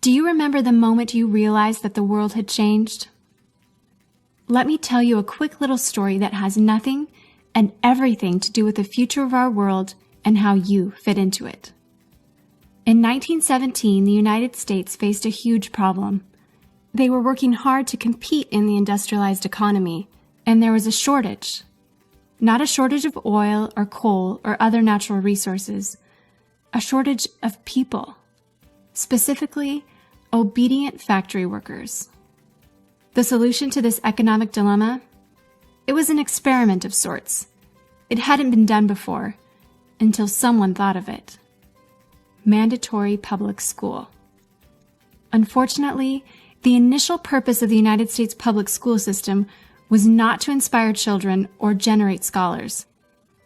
Do you remember the moment you realized that the world had changed? Let me tell you a quick little story that has nothing and everything to do with the future of our world and how you fit into it. In 1917, the United States faced a huge problem. They were working hard to compete in the industrialized economy, and there was a shortage. Not a shortage of oil or coal or other natural resources, a shortage of people, specifically obedient factory workers. The solution to this economic dilemma? It was an experiment of sorts. It hadn't been done before, until someone thought of it. Mandatory public school. Unfortunately, the initial purpose of the United States public school system was not to inspire children or generate scholars.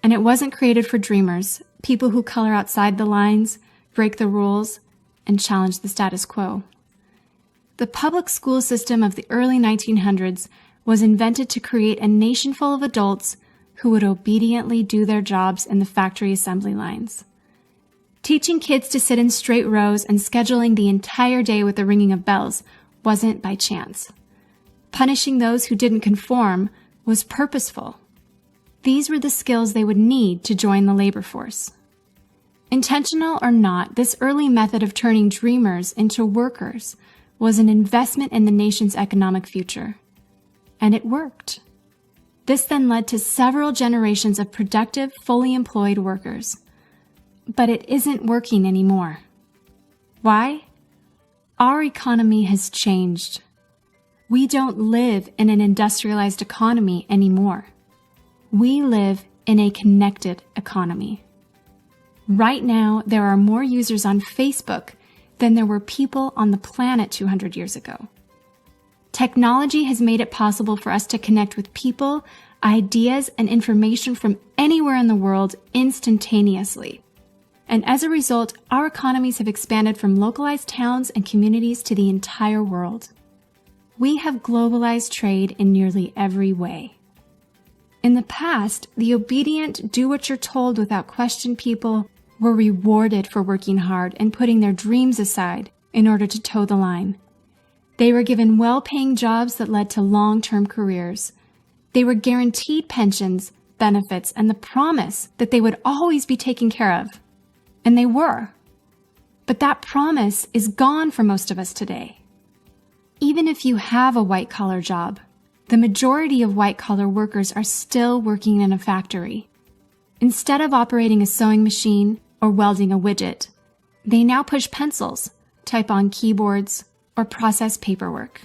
And it wasn't created for dreamers, people who color outside the lines, break the rules, and challenge the status quo. The public school system of the early 1900s was invented to create a nation full of adults who would obediently do their jobs in the factory assembly lines. Teaching kids to sit in straight rows and scheduling the entire day with the ringing of bells wasn't by chance. Punishing those who didn't conform was purposeful. These were the skills they would need to join the labor force. Intentional or not, this early method of turning dreamers into workers was an investment in the nation's economic future. And it worked. This then led to several generations of productive, fully employed workers. But it isn't working anymore. Why? Our economy has changed. We don't live in an industrialized economy anymore. We live in a connected economy. Right now, there are more users on Facebook than there were people on the planet 200 years ago. Technology has made it possible for us to connect with people, ideas, and information from anywhere in the world instantaneously. And as a result, our economies have expanded from localized towns and communities to the entire world. We have globalized trade in nearly every way. In the past, the obedient, do-what-you're-told without question people were rewarded for working hard and putting their dreams aside in order to toe the line. They were given well-paying jobs that led to long-term careers. They were guaranteed pensions, benefits, and the promise that they would always be taken care of. And they were. But that promise is gone for most of us today. Even if you have a white-collar job, the majority of white-collar workers are still working in a factory. Instead of operating a sewing machine or welding a widget, they now push pencils, type on keyboards, or process paperwork.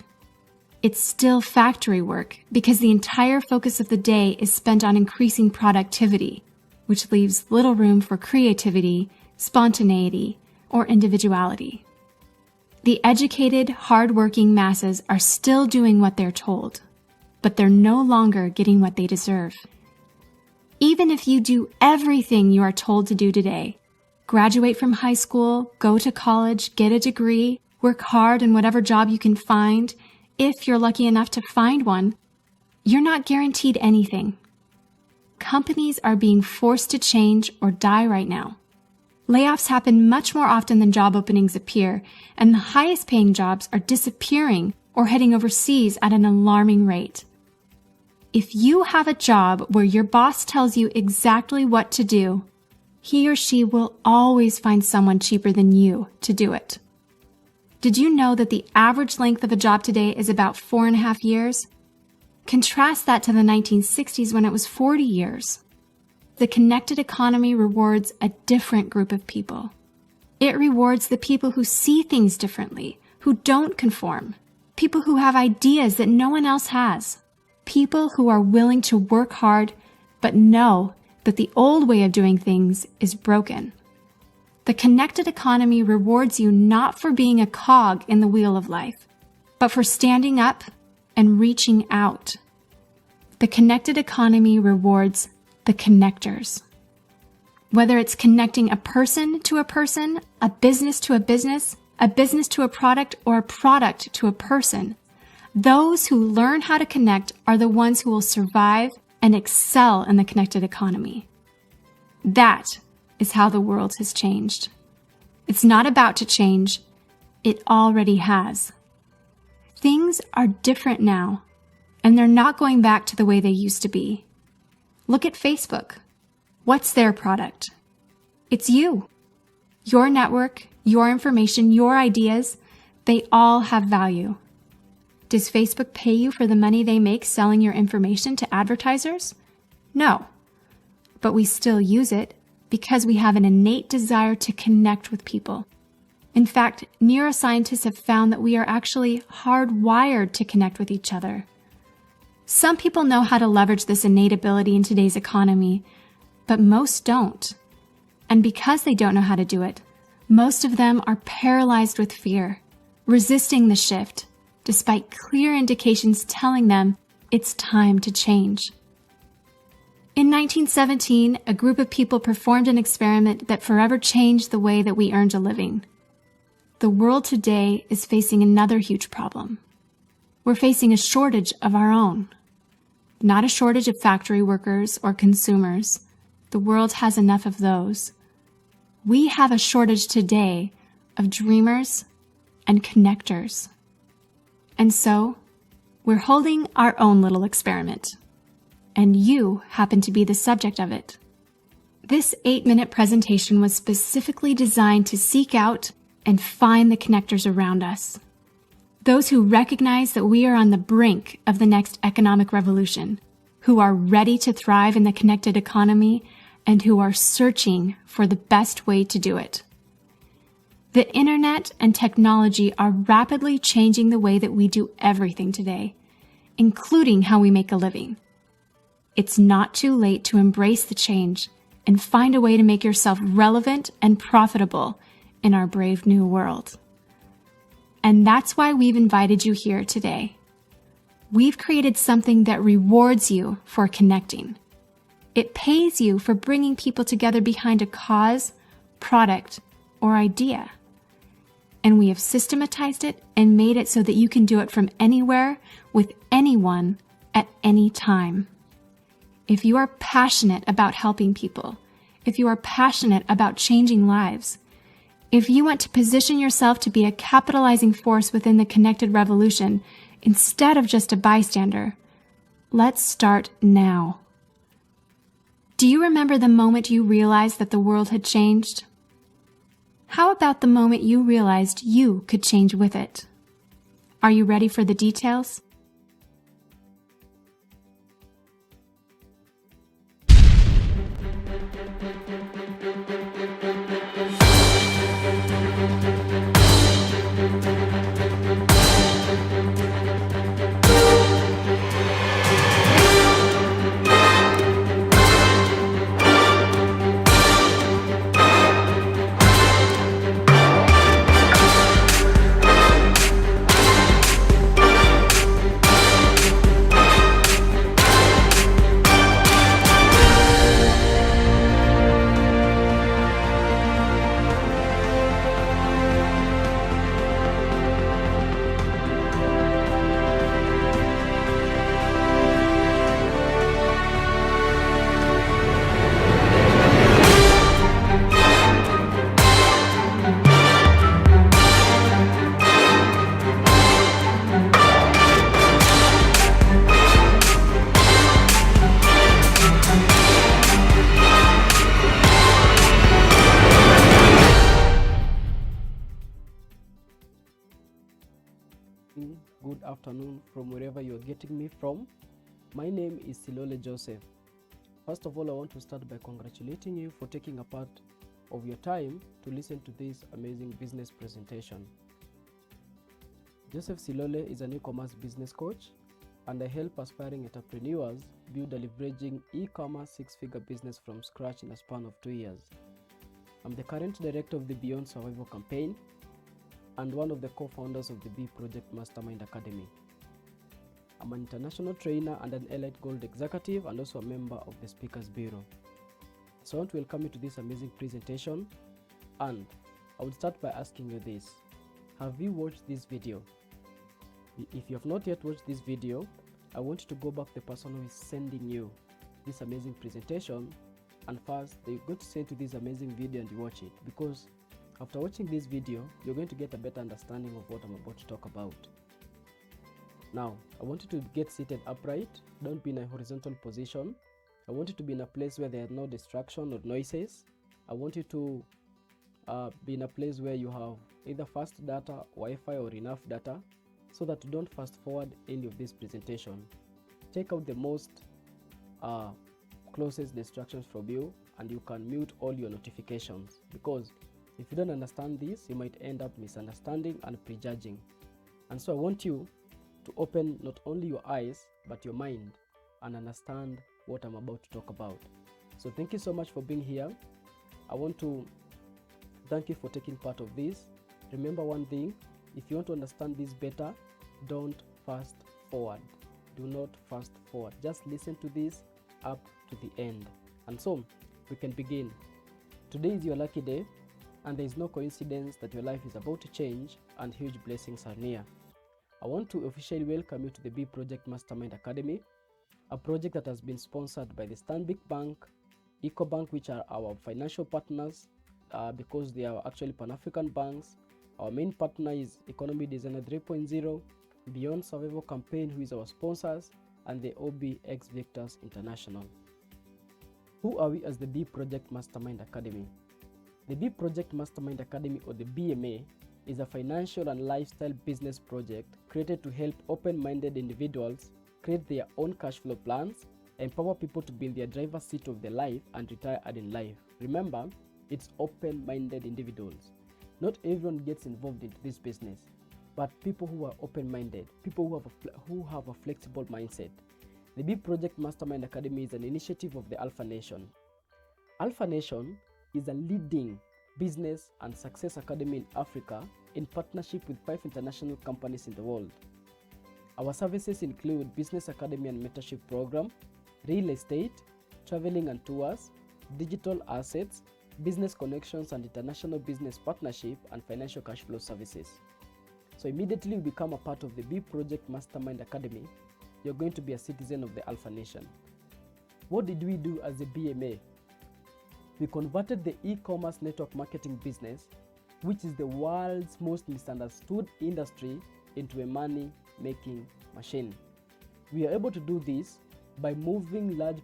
It's still factory work because the entire focus of the day is spent on increasing productivity, which leaves little room for creativity, spontaneity, or individuality. The educated, hard-working masses are still doing what they're told, but they're no longer getting what they deserve. Even if you do everything you are told to do today, graduate from high school, go to college, get a degree, work hard in whatever job you can find, if you're lucky enough to find one, you're not guaranteed anything. Companies are being forced to change or die right now. Layoffs happen much more often than job openings appear, and the highest paying jobs are disappearing or heading overseas at an alarming rate. If you have a job where your boss tells you exactly what to do, he or she will always find someone cheaper than you to do it. Did you know that the average length of a job today is about 4.5 years? Contrast that to the 1960s when it was 40 years. The connected economy rewards a different group of people. It rewards the people who see things differently, who don't conform, people who have ideas that no one else has, people who are willing to work hard but know that the old way of doing things is broken. The connected economy rewards you not for being a cog in the wheel of life, but for standing up and reaching out. The connected economy rewards the connectors. Whether it's connecting a person to a person, a business to a business to a product, or a product to a person, those who learn how to connect are the ones who will survive and excel in the connected economy. That is how the world has changed. It's not about to change. It already has. Things are different now, and they're not going back to the way they used to be. Look at Facebook. What's their product? It's you. Your network, your information, your ideas, they all have value. Does Facebook pay you for the money they make selling your information to advertisers? No. But we still use it because we have an innate desire to connect with people. In fact, neuroscientists have found that we are actually hardwired to connect with each other. Some people know how to leverage this innate ability in today's economy, but most don't. And because they don't know how to do it, most of them are paralyzed with fear, resisting the shift, despite clear indications telling them it's time to change. In 1917, a group of people performed an experiment that forever changed the way that we earned a living. The world today is facing another huge problem. We're facing a shortage of our own. Not a shortage of factory workers or consumers. The world has enough of those. We have a shortage today of dreamers and connectors. And so, we're holding our own little experiment. And you happen to be the subject of it. This 8-minute presentation was specifically designed to seek out and find the connectors around us. Those who recognize that we are on the brink of the next economic revolution, who are ready to thrive in the connected economy, and who are searching for the best way to do it. The internet and technology are rapidly changing the way that we do everything today, including how we make a living. It's not too late to embrace the change and find a way to make yourself relevant and profitable in our brave new world. And that's why we've invited you here today. We've created something that rewards you for connecting. It pays you for bringing people together behind a cause, product, or idea. And we have systematized it and made it so that you can do it from anywhere with anyone at any time. If you are passionate about helping people, if you are passionate about changing lives, if you want to position yourself to be a capitalizing force within the connected revolution instead of just a bystander, let's start now. Do you remember the moment you realized that the world had changed? How about the moment you realized you could change with it? Are you ready for the details? Good afternoon from wherever you are getting me from. My name is Silole Joseph. First of all, I want to start by congratulating you for taking a part of your time to listen to this amazing business presentation. Joseph Silole is an e-commerce business coach, and I help aspiring entrepreneurs build a leveraging e-commerce six-figure business from scratch in a span of 2 years. I'm the current director of the Beyond Survival campaign and one of the co-founders of the B Project Mastermind Academy. I'm an international trainer and an Elite Gold executive, and also a member of the Speakers Bureau. So I want to welcome you to this amazing presentation, and I would start by asking you this. Have you watched this video? If you have not yet watched this video, I want you to go back to the person who is sending you this amazing presentation, and first they go to send to this amazing video and you watch it, because After watching this video, you're going to get a better understanding of what I'm about to talk about. Now, I want you to get seated upright. Don't be in a horizontal position. I want you to be in a place where there are no distraction or noises. I want you to be in a place where you have either fast data, Wi-Fi, or enough data, so that you don't fast forward any of this presentation. Take out the most closest distractions from you, and you can mute all your notifications, because if you don't understand this, you might end up misunderstanding and prejudging. And so I want you to open not only your eyes but your mind and understand what I'm about to talk about. So thank you so much for being here. I want to thank you for taking part of this. Remember one thing: if you want to understand this better, don't fast forward. Do not fast forward. Just listen to this up to the end. And so we can begin. Today is your lucky day, and there is no coincidence that your life is about to change and huge blessings are near. I want to officially welcome you to the B Project Mastermind Academy, a project that has been sponsored by the Stanbic Bank, EcoBank, which are our financial partners because they are actually Pan-African banks. Our main partner is Economy Designer 3.0, Beyond Survival Campaign, who is our sponsors, and the OBX Victors International. Who are we as the B Project Mastermind Academy? The B Project Mastermind Academy, or the BMA, is a financial and lifestyle business project created to help open-minded individuals create their own cash flow plans, empower people to be in their driver's seat of their life, and retire early in life. Remember, it's open-minded individuals. Not everyone gets involved into this business, but people who are open-minded, people who have a flexible mindset. The B Project Mastermind Academy is an initiative of the Alpha Nation. Alpha Nation is a leading business and success academy in Africa in partnership with 5 international companies in the world. Our services include Business Academy and Mentorship Program, Real Estate, Traveling and Tours, Digital Assets, Business Connections and International Business Partnership, and Financial Cash Flow Services. So immediately you become a part of the B Project Mastermind Academy, you're going to be a citizen of the Alpha Nation. What did we do as a BMA? We converted the e-commerce network marketing business, which is the world's most misunderstood industry, into a money-making machine. We are able to do this by moving large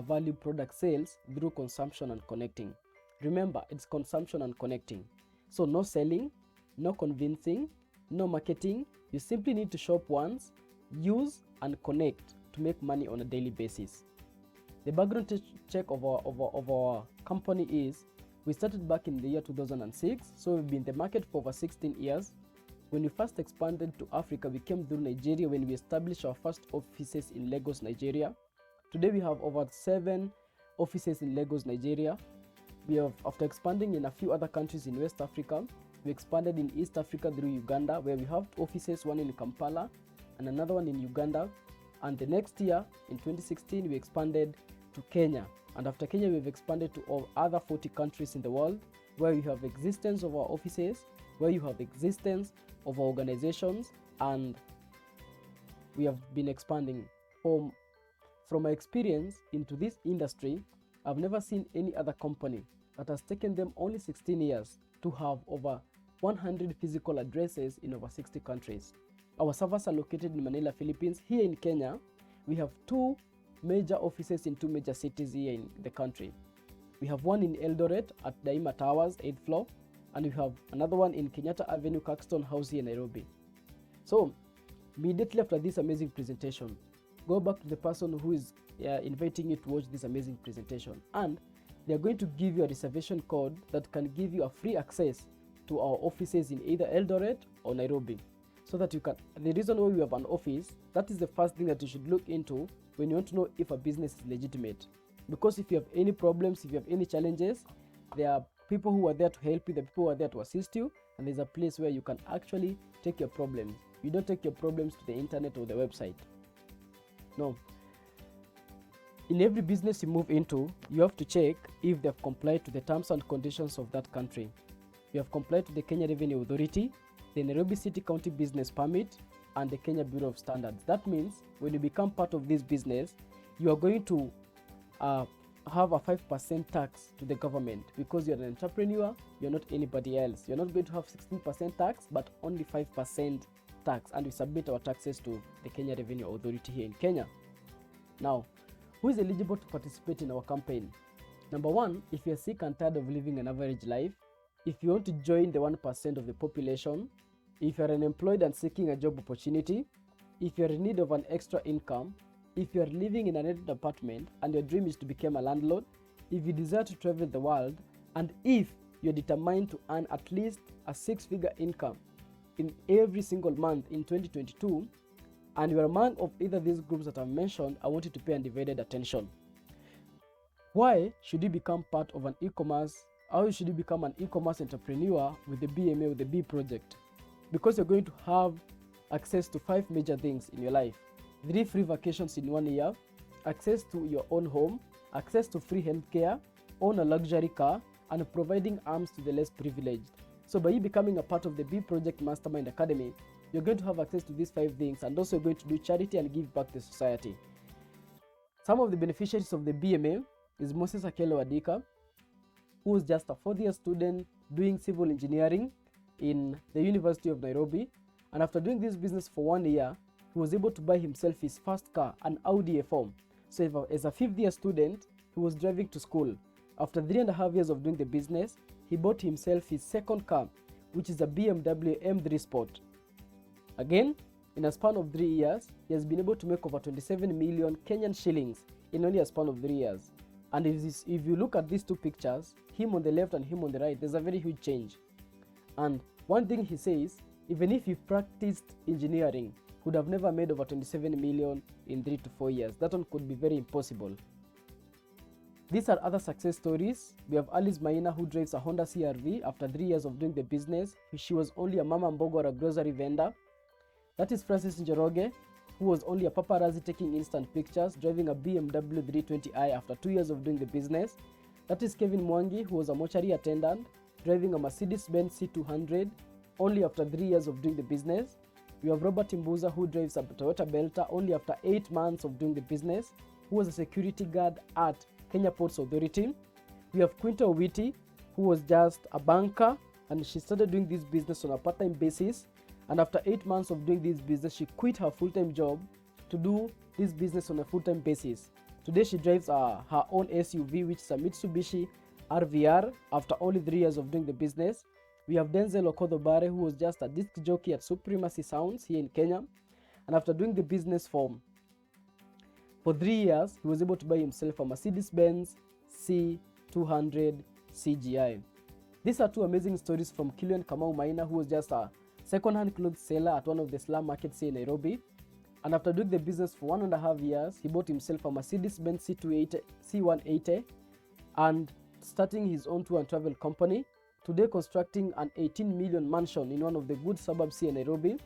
value product sales through consumption and connecting. Remember, it's consumption and connecting. So no selling, no convincing, no marketing. You simply need to shop once, use and connect to make money on a daily basis. The background check of our company is, we started back in the year 2006, so we've been in the market for over 16 years. When we first expanded to Africa, we came through Nigeria when we established our first offices in Lagos, Nigeria. Today we have over 7 offices in Lagos, Nigeria. We have, after expanding in a few other countries in West Africa, we expanded in East Africa through Uganda, where we have 2 offices, one in Kampala and another one in Uganda. And the next year, in 2016, we expanded to Kenya. And after Kenya, we've expanded to all other 40 countries in the world, where we have existence of our offices, where you have existence of our organizations, and we have been expanding. From my experience into this industry, I've never seen any other company that has taken them only 16 years to have over 100 physical addresses in over 60 countries. Our servers are located in Manila, Philippines. Here in Kenya, we have 2 major offices in 2 major cities here in the country. We have one in Eldoret at Daima Towers, 8th floor, and we have another one in Kenyatta Avenue, Caxton House here in Nairobi. So immediately after this amazing presentation, go back to the person who is inviting you to watch this amazing presentation, and they're going to give you a reservation code that can give you a free access to our offices in either Eldoret or Nairobi, so that you can, the reason why we have an office, that is the first thing that you should look into when you want to know if a business is legitimate. Because if you have any problems, if you have any challenges, there are people who are there to help you, the people who are there to assist you, and there's a place where you can actually take your problems. You don't take your problems to the internet or the website. No. In every business you move into, you have to check if they have complied to the terms and conditions of that country. You have complied to the Kenya Revenue Authority, the Nairobi City County Business Permit, and the Kenya Bureau of Standards. That means when you become part of this business, you are going to have a 5% tax to the government because you're an entrepreneur, you're not anybody else. You're not going to have 16% tax, but only 5% tax, and we submit our taxes to the Kenya Revenue Authority here in Kenya. Now, who is eligible to participate in our campaign? Number one, if you're sick and tired of living an average life, if you want to join the 1% of the population, if you're unemployed and seeking a job opportunity, if you're in need of an extra income, if you're living in a rented apartment and your dream is to become a landlord, if you desire to travel the world, and if you're determined to earn at least a 6-figure income in every single month in 2022, and you're among of either these groups that I've mentioned, I want you to pay undivided attention. Why should you become part of an e-commerce? How should you become an e-commerce entrepreneur with the BMA, with the B project? Because you're going to have access to 5 major things in your life: 3 free vacations in 1 year, access to your own home, access to free healthcare, own a luxury car, and providing arms to the less privileged. So by you becoming a part of the B Project Mastermind Academy, you're going to have access to these 5 things, and also going to do charity and give back to society. Some of the beneficiaries of the BMA is Moses Akelo Adika, who is just a 4th-year student doing civil engineering in the University of Nairobi. And after doing this business for 1 year, he was able to buy himself his first car, an Audi A4. So as a 5th-year student, he was driving to school. After 3.5 years of doing the business, he bought himself his second car, which is a BMW M3 Sport. Again, in a span of 3 years, he has been able to make over 27 million Kenyan shillings in only a span of 3 years. And if you look at these 2 pictures, him on the left and him on the right, there's a very huge change. And one thing he says, even if he practiced engineering, would have never made over 27 million in 3 to 4 years. That one could be very impossible. These are other success stories. We have Alice Maina, who drives a Honda CR-V after 3 years of doing the business. She was only a mama mbogo or a grocery vendor. That is Francis Njoroge, who was only a paparazzi taking instant pictures, driving a BMW 320i after 2 years of doing the business. That is Kevin Mwangi, who was a mortuary attendant, driving a Mercedes-Benz C200, only after 3 years of doing the business. We have Robert Mbuza, who drives a Toyota Belta, only after 8 months of doing the business, who was a security guard at Kenya Ports Authority. We have Quinta Owiti, who was just a banker, and she started doing this business on a part-time basis. And after 8 months of doing this business, she quit her full-time job to do this business on a full-time basis. Today, she drives her own SUV, which is a Mitsubishi RVR, after only 3 years of doing the business. We have Denzel Okodobare, who was just a disc jockey at Supremacy Sounds here in Kenya. And after doing the business for 3 years, he was able to buy himself a Mercedes-Benz C200 CGI. These are 2 amazing stories from Kilian Kamau Maina, who was just a second-hand clothes seller at one of the slum markets here in Nairobi. And after doing the business for 1.5 years, he bought himself a Mercedes-Benz C180 and starting his own tour and travel company. Today constructing an 18 million mansion in one of the good suburbs here in Nairobi.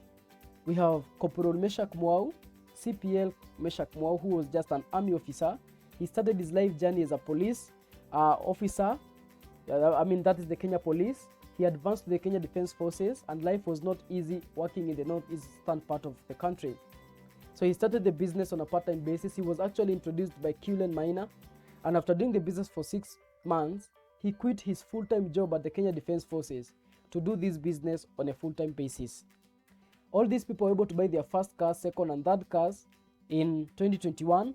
We have Corporal Meshak Mwau, CPL Meshak Mwau, who was just an army officer. He started his life journey as a police officer. That is the Kenya Police. He advanced to the Kenya Defense Forces, and life was not easy working in the northeastern part of the country. So he started the business on a part-time basis. He was actually introduced by Kilian Maina, and after doing the business for 6 months, he quit his full-time job at the Kenya Defense Forces to do this business on a full-time basis. All these people were able to buy their first cars, second and third cars in 2021.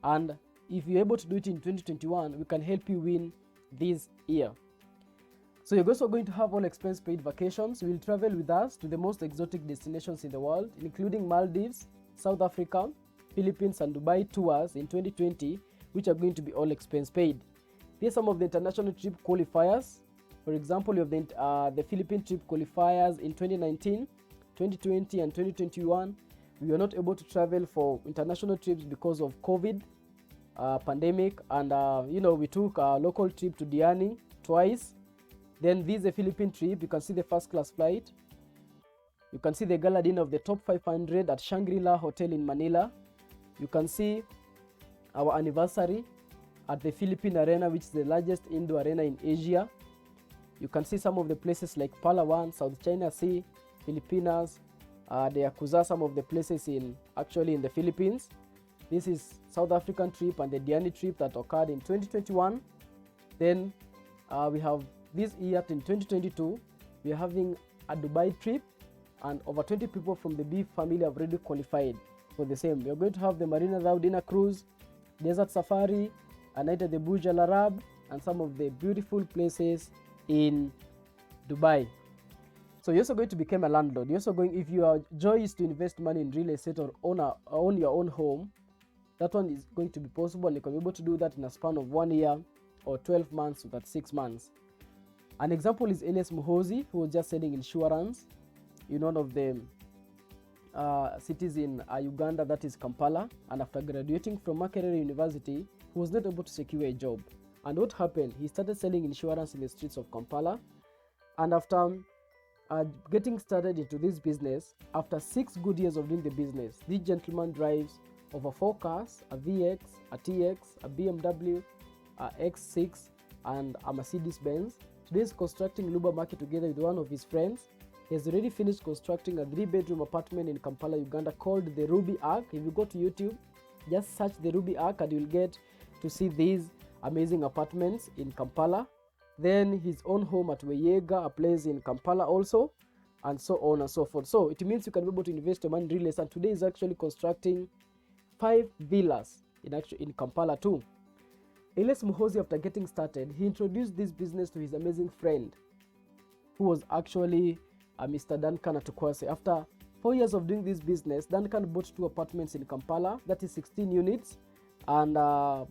And if you're able to do it in 2021, we can help you win this year. So you're also going to have all expense paid vacations. You will travel with us to the most exotic destinations in the world, including Maldives, South Africa, Philippines, and Dubai tours in 2020, which are going to be all expense paid. These are some of the international trip qualifiers. For example, you have the Philippine trip qualifiers in 2019, 2020, and 2021. We were not able to travel for international trips because of COVID pandemic, and we took a local trip to Diani twice. Then this is a Philippine trip. You can see the first class flight. You can see the gala dinner of the top 500 at Shangri-La Hotel in Manila. You can see our anniversary at the Philippine Arena, which is the largest indoor arena in Asia. You can see some of the places like Palawan, South China Sea, Filipinas, the Yakuza, some of the places in the Philippines. This is South African trip and the Diani trip that occurred in 2021. Then we have this year in 2022, we are having a Dubai trip, and over 20 people from the B family have already qualified for the same. We are going to have the Marina Rao dinner cruise, desert safari, a night at the Burj Al Arab, and some of the beautiful places in Dubai. So you're also going to become a landlord. You're also going, if your joy is to invest money in real estate or own your own home, that one is going to be possible, and you can be able to do that in a span of 1 year or 12 months to 6 months. An example is Elias Muhozi, who was just selling insurance in one of the cities in Uganda, that is Kampala. And after graduating from Makerere University, he was not able to secure a job. And what happened? He started selling insurance in the streets of Kampala. And after getting started into this business, after 6 good years of doing the business, this gentleman drives over 4 cars, a VX, a TX, a BMW, a X6, and a Mercedes Benz. Today he's constructing Luba Market together with one of his friends. He has already finished constructing a 3-bedroom apartment in Kampala, Uganda called the Ruby Ark. If you go to YouTube, just search the Ruby Ark and you'll get to see these amazing apartments in Kampala. Then his own home at Weyega, a place in Kampala also, and so on and so forth. So it means you can be able to invest your money in real estate. And today he's actually constructing 5 villas in Kampala too. Elias Muhozi, after getting started, he introduced this business to his amazing friend, who was actually Mr. Duncan Atukwase. After 4 years of doing this business, Duncan bought 2 apartments in Kampala, that is 16 units, and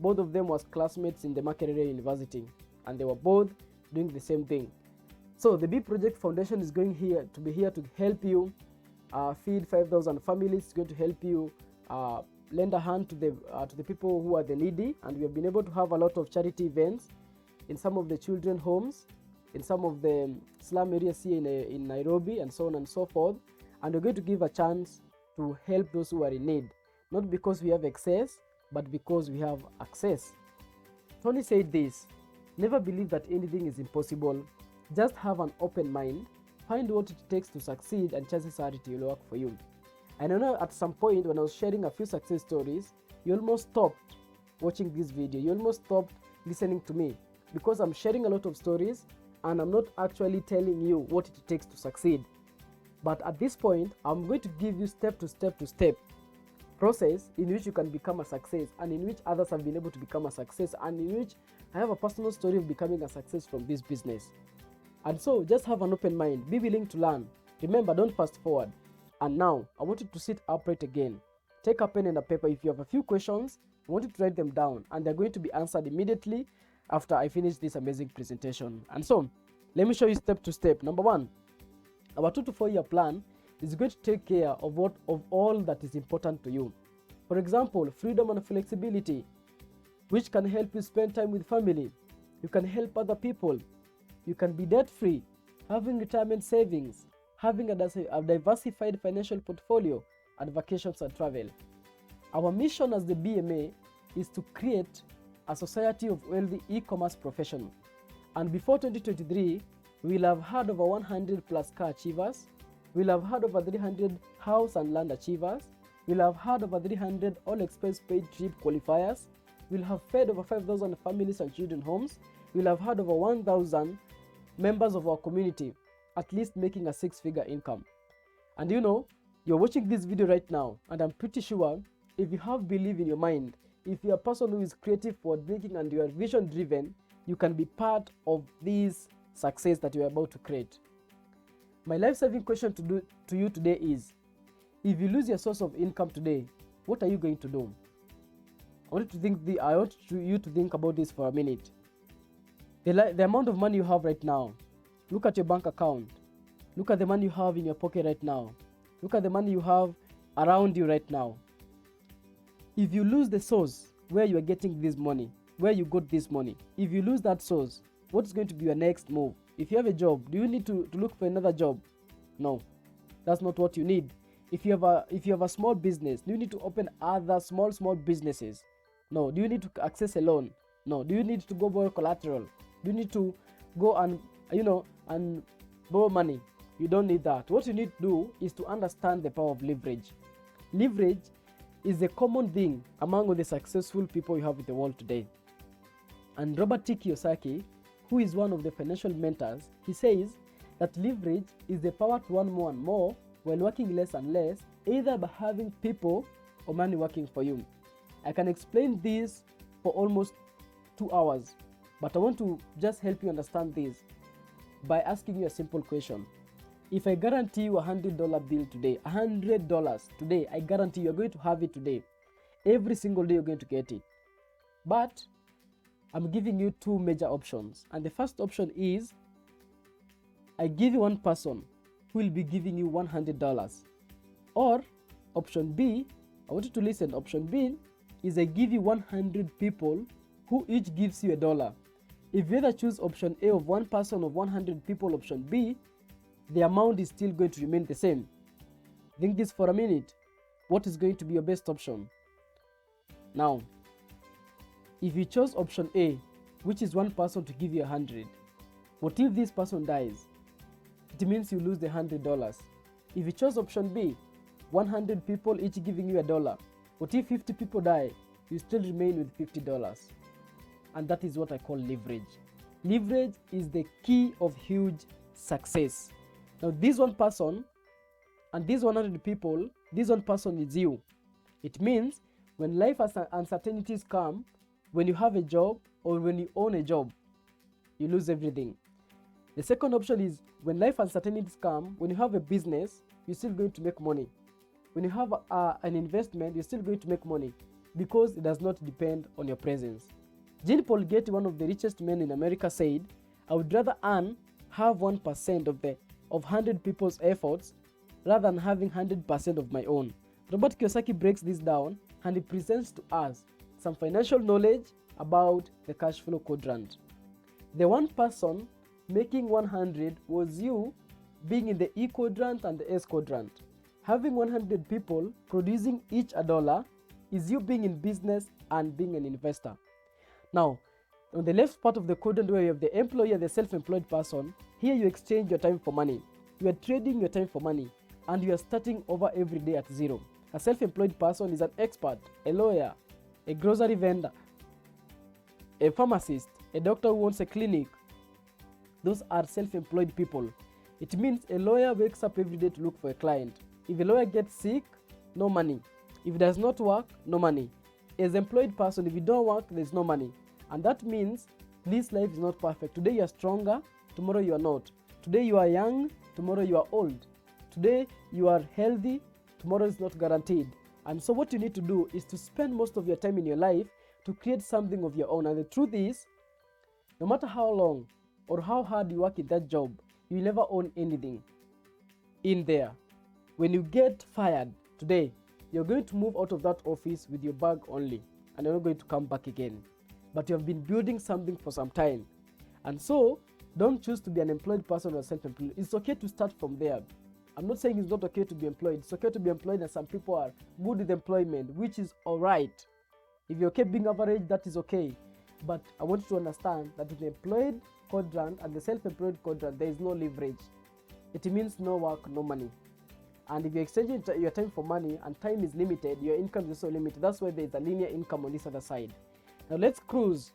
both of them was classmates in the Makerere University, and they were both doing the same thing. So the B Project Foundation is going to be here to help you feed 5,000 families. It's going to help you lend a hand to the people who are the needy, and we have been able to have a lot of charity events in some of the children homes, in some of the slum areas here in Nairobi, and so on and so forth. And we're going to give a chance to help those who are in need, not because we have excess, but because we have access. Tony said this: never believe that anything is impossible. Just have an open mind, find what it takes to succeed, and chances are it will work for you. And I know at some point when I was sharing a few success stories, you almost stopped watching this video. You almost stopped listening to me, because I'm sharing a lot of stories and I'm not actually telling you what it takes to succeed. But at this point, I'm going to give you step to step process in which you can become a success, and in which others have been able to become a success, and in which I have a personal story of becoming a success from this business. And so just have an open mind, be willing to learn. Remember, don't fast forward. And now I want you to sit upright again. Take a pen and a paper. If you have a few questions, I want you to write them down, and they're going to be answered immediately after I finish this amazing presentation. And so let me show you step to step. Number 1, our 2 to 4 year plan is going to take care of all that is important to you. For example, freedom and flexibility, which can help you spend time with family. You can help other people. You can be debt free, having retirement savings, having a diversified financial portfolio, and vacations and travel. Our mission as the BMA is to create a society of wealthy e-commerce professionals. And before 2023, we'll have had over 100 plus car achievers. We'll have had over 300 house and land achievers. We'll have had over 300 all expense paid trip qualifiers. We'll have fed over 5,000 families and children homes. We'll have had over 1,000 members of our community at least making a 6-figure income. And you know, you're watching this video right now, and I'm pretty sure if you have belief in your mind, if you're a person who is creative, forward thinking, and you are vision driven, you can be part of this success that you're about to create. My life-saving question to you today is, if you lose your source of income today, what are you going to do? I want you to think about this for a minute. The amount of money you have right now. Look at your bank account. Look at the money you have in your pocket right now. Look at the money you have around you right now. If you lose the source where you are getting this money, where you got this money, if you lose that source, what's going to be your next move? If you have a job, do you need to look for another job? No, that's not what you need. If you have a small business, do you need to open other small businesses? No. Do you need to access a loan? No. Do you need to go borrow collateral? Do you need to go and borrow money? You don't need that. What you need to do is to understand the power of leverage. Leverage is a common thing among all the successful people you have in the world today. And Robert T Kiyosaki, who is one of the financial mentors, he says that leverage is the power to earn more and more while working less and less, either by having people or money working for you. I can explain this for almost 2 hours, but I want to just help you understand this by asking you a simple question. If I guarantee you $100 bill today, $100 today, I guarantee you're going to have it today. Every single day you're going to get it. But I'm giving you two major options. And the first option is I give you one person who will be giving you $100. Or option B, I want you to listen. Option B is I give you 100 people who each gives you $1. If you either choose option A of one person of 100 people, option B, the amount is still going to remain the same. Think this for a minute. What is going to be your best option? Now, if you chose option A, which is one person to give you 100, what if this person dies? It means you lose the $100. If you chose option B, 100 people each giving you $1, what if 50 people die? You still remain with $50. And that is what I call leverage. Leverage is the key of huge success. Now, this one person and these 100 people, this one person is you. It means when life uncertainties come, when you have a job or when you own a job, you lose everything. The second option is when life uncertainties come, when you have a business, you're still going to make money. When you have an investment, you're still going to make money because it does not depend on your presence. Jean-Paul Getty, one of the richest men in America, said, I would rather have 1% of 100 people's efforts rather than having 100% of my own. Robert Kiyosaki breaks this down and he presents to us some financial knowledge about the cash flow quadrant. The one person making 100 was you being in the E quadrant and the S quadrant. Having 100 people producing each $1 is you being in business and being an investor. Now, on the left part of the quadrant where you have the employee and the self-employed person, here you exchange your time for money. You are trading your time for money and you are starting over every day at zero. A self-employed person is an expert, a lawyer, a grocery vendor, a pharmacist, a doctor who owns a clinic. Those are self-employed people. It means a lawyer wakes up every day to look for a client. If a lawyer gets sick, no money. If it does not work, no money. As an employed person, if you don't work, there's no money. And that means this life is not perfect. Today you are stronger, tomorrow you are not. Today you are young, tomorrow you are old. Today you are healthy, tomorrow is not guaranteed. And so what you need to do is to spend most of your time in your life to create something of your own. And the truth is, no matter how long or how hard you work in that job, you will never own anything in there. When you get fired today, you're going to move out of that office with your bag only, and you're not going to come back again. But you have been building something for some time. And so, don't choose to be an employed person or self-employed. It's okay to start from there. I'm not saying it's not okay to be employed. It's okay to be employed, and some people are good with employment, which is alright. If you're okay being average, that is okay. But I want you to understand that in the employed quadrant and the self-employed quadrant, there is no leverage. It means no work, no money. And if you're exchanging your time for money and time is limited, your income is also limited. That's why there's a linear income on this other side. Now let's cruise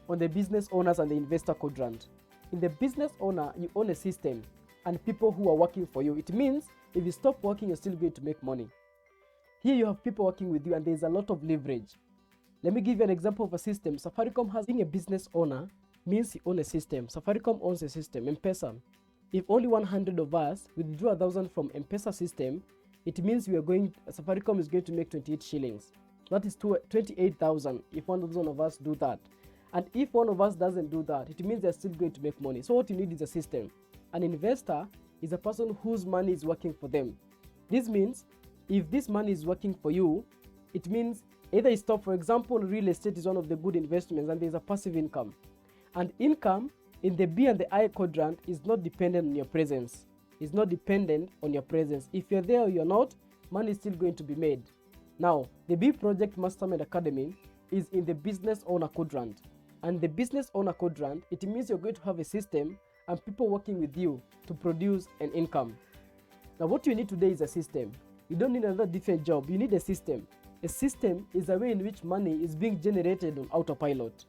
on the business owners and the investor quadrant. In the business owner, you own a system and people who are working for you. It means if you stop working, you're still going to make money. Here you have people working with you and there's a lot of leverage. Let me give you an example of a system. Safaricom has being a business owner means you own a system. Safaricom owns a system, M-Pesa. If only 100 of us withdraw 1,000 from M-Pesa system, it means Safaricom is going to make 28 shillings. That is 28,000 if 1,000 of us do that. And if one of us doesn't do that, it means they're still going to make money. So what you need is a system. An investor is a person whose money is working for them. This means if this money is working for you, it means either you stop, for example, real estate is one of the good investments and there's a passive income. And income in the B and the I quadrant is not dependent on your presence. It's not dependent on your presence. If you're there or you're not, money is still going to be made. Now, the B Project Mastermind Academy is in the business owner quadrant. And the business owner quadrant, it means you're going to have a system and people working with you to produce an income. Now, what you need today is a system. You don't need another different job. You need a system. A system is a way in which money is being generated on autopilot.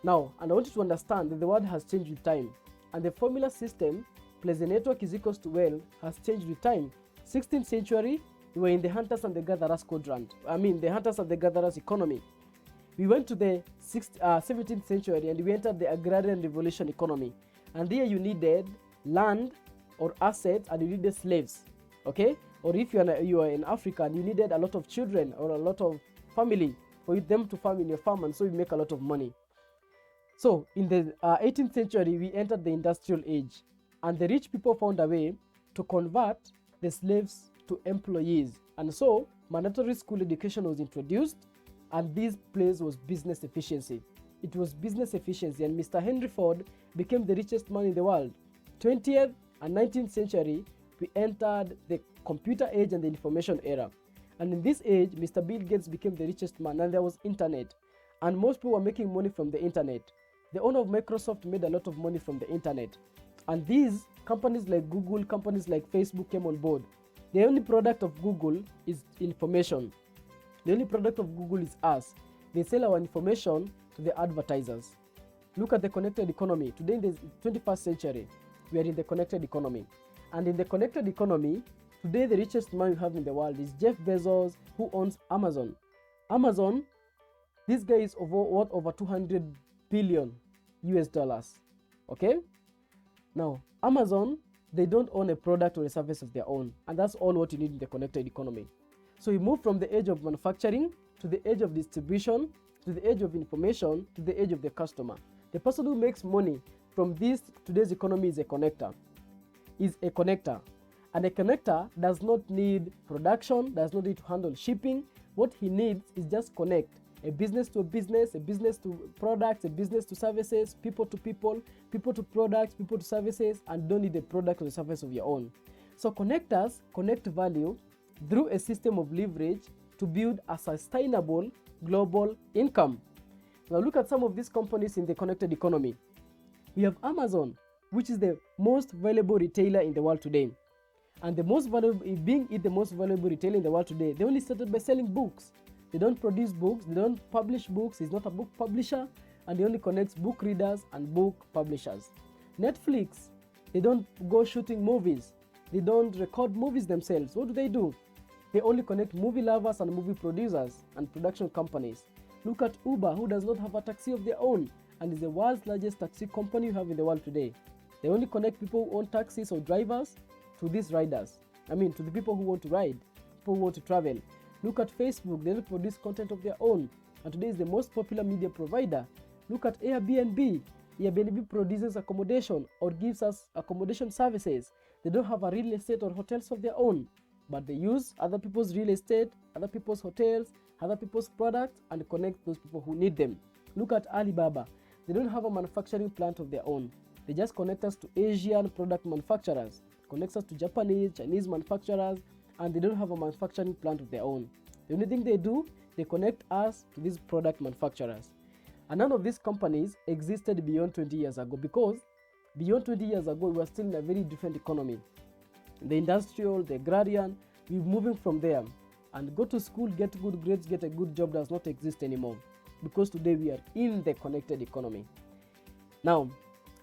Now, and I want you to understand that the world has changed with time, and the formula system plus the network is equals to wealth has changed with time. 16th century, we were in the hunters and the gatherers quadrant. The hunters and the gatherers economy. We went to the 17th century and we entered the agrarian revolution economy. And there you needed land or assets and you needed slaves, okay? Or if you are in Africa and you needed a lot of children or a lot of family for them to farm in your farm, and so you make a lot of money. So in the 18th century, we entered the industrial age, and the rich people found a way to convert the slaves to employees. And so mandatory school education was introduced, and this place was business efficiency. It was business efficiency, and Mr. Henry Ford became the richest man in the world. 20th and 19th century, we entered the computer age and the information era. And in this age, Mr. Bill Gates became the richest man, and there was internet. And most people were making money from the internet. The owner of Microsoft made a lot of money from the internet. And these companies like Google, companies like Facebook came on board. The only product of Google is information. The only product of Google is us. They sell our information to the advertisers. Look at the connected economy. Today in the 21st century, we are in the connected economy. And in the connected economy, today the richest man you have in the world is Jeff Bezos, who owns Amazon. Amazon, this guy is worth over 200 billion US dollars. Okay? Now, Amazon, they don't own a product or a service of their own. And that's all what you need in the connected economy. So you move from the age of manufacturing to the age of distribution, to the age of information, to the age of the customer. The person who makes money from today's economy is a connector. And a connector does not need production, does not need to handle shipping. What he needs is just connect. A business to a business to products, a business to services, people to people, people to products, people to services, and don't need a product or a service of your own. So connectors connect value through a system of leverage to build a sustainable global income. Now look at some of these companies in the connected economy. We have Amazon, which is the most valuable retailer in the world today. And the most valuable retailer in the world today, they only started by selling books. They don't produce books, they don't publish books, he's not a book publisher, and he only connects book readers and book publishers. Netflix, they don't go shooting movies, they don't record movies themselves. What do? They only connect movie lovers and movie producers and production companies. Look at Uber, who does not have a taxi of their own and is the world's largest taxi company you have in the world today. They only connect people who own taxis or drivers to these riders. To the people who want to ride, people who want to travel. Look at Facebook, they don't produce content of their own, and today is the most popular media provider. Look at Airbnb. Airbnb produces accommodation or gives us accommodation services. They don't have a real estate or hotels of their own, but they use other people's real estate, other people's hotels, other people's products, and connect those people who need them. Look at Alibaba. They don't have a manufacturing plant of their own. They just connect us to Asian product manufacturers, connect us to Japanese, Chinese manufacturers, and they don't have a manufacturing plant of their own. The only thing they do, they connect us to these product manufacturers. And none of these companies existed beyond 20 years ago, because beyond 20 years ago, we were still in a very different economy. The industrial, the agrarian, we're moving from there. And go to school, get good grades, get a good job does not exist anymore, because today we are in the connected economy. Now,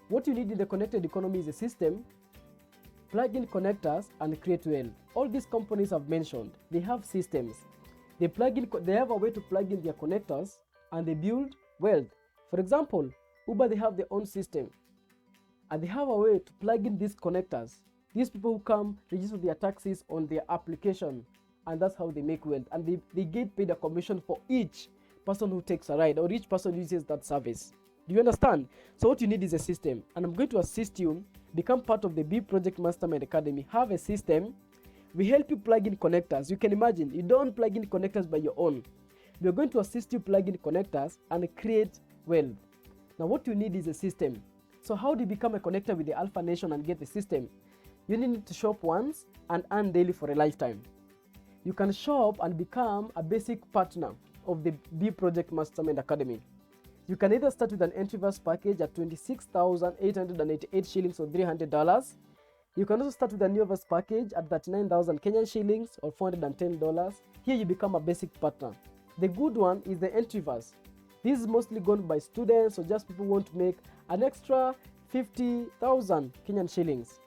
what you need in the connected economy is a system, plug in connectors, and create wealth. All these companies I've mentioned, they have systems. They have a way to plug in their connectors and they build wealth. For example, Uber, they have their own system and they have a way to plug in these connectors. These people who come register their taxis on their application, and that's how they make wealth. And they get paid a commission for each person who takes a ride or each person who uses that service. Do you understand? So what you need is a system, and I'm going to assist you become part of the B Project Mastermind Academy. Have a system. We help you plug in connectors. You can imagine, you don't plug in connectors by your own. We're going to assist you plug in connectors and create wealth. Now what you need is a system. So how do you become a connector with the Alpha Nation and get the system? You need to shop once and earn daily for a lifetime. You can shop and become a basic partner of the B Project Mastermind Academy. You can either start with an entry-verse package at 26,888 shillings or $300. You can also start with a new verse package at 39,000 Kenyan shillings or $410. Here you become a basic partner. The good one is the entryverse. This is mostly gone by students or just people who want to make an extra 50,000 Kenyan shillings.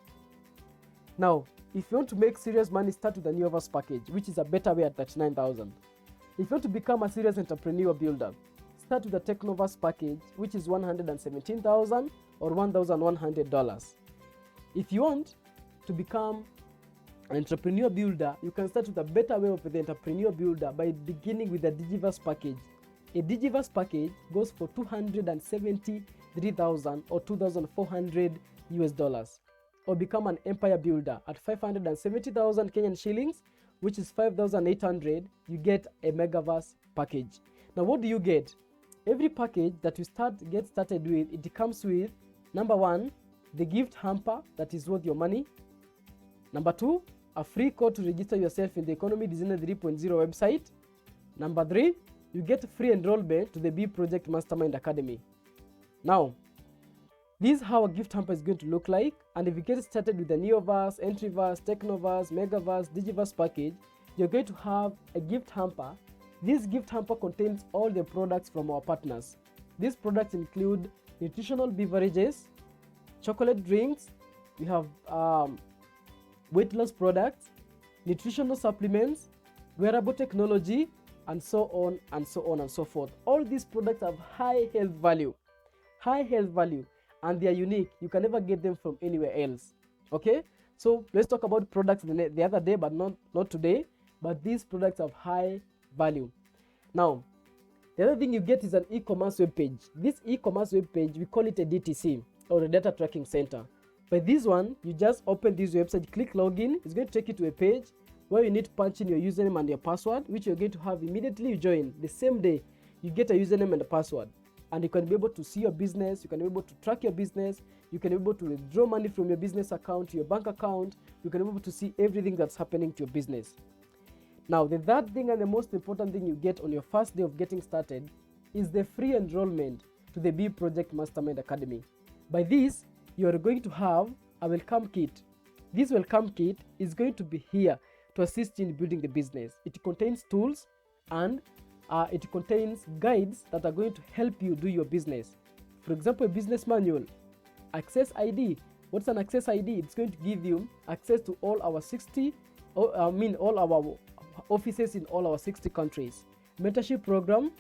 Now, if you want to make serious money, start with the Neoverse package, which is a better way at 39,000. If you want to become a serious entrepreneur builder, start with the Technoverse package, which is 117,000 or $1,100. If you want to become an entrepreneur builder, you can start with a better way of the entrepreneur builder by beginning with the Digiverse package. A Digiverse package goes for 273,000 or 2,400 US dollars. Or become an empire builder at 570,000 Kenyan shillings, which is 5,800. You get a Megaverse package. Now, what do you get? Every package that you get started with, it comes with, number one, the gift hamper that is worth your money. Number two, a free code to register yourself in the Economy Designer 3.0 website. Number three, you get free enrollment to the B Project Mastermind Academy. Now, this is how a gift hamper is going to look like. And if you get started with the Neoverse, Entryverse, Technoverse, Megaverse, Digiverse package, you're going to have a gift hamper. This gift hamper contains all the products from our partners. These products include nutritional beverages, chocolate drinks, we have weight loss products, nutritional supplements, wearable technology, and so on and so on and so forth. All these products have high health value, and they are unique. You can never get them from anywhere else. Okay, so let's talk about products the other day, but not today. But these products have high value. Now, the other thing you get is an e-commerce web page. This e-commerce web page, we call it a DTC, or a data tracking center. For this one, you just open this website, click login. It's going to take you to a page where you need to punch in your username and your password, which you're going to have immediately you join. The same day, you get a username and a password. And you can be able to see your business, you can be able to track your business, you can be able to withdraw money from your business account to your bank account, you can be able to see everything that's happening to your business. Now, the third thing and the most important thing you get on your first day of getting started is the free enrollment to the B Project Mastermind Academy. By this, you are going to have a welcome kit. This welcome kit is going to be here to assist you in building the business. It contains tools and it contains guides that are going to help you do your business. For example, a business manual, access ID. What's an access ID? It's going to give you access to all our all our offices in all our 60 countries. Mentorship program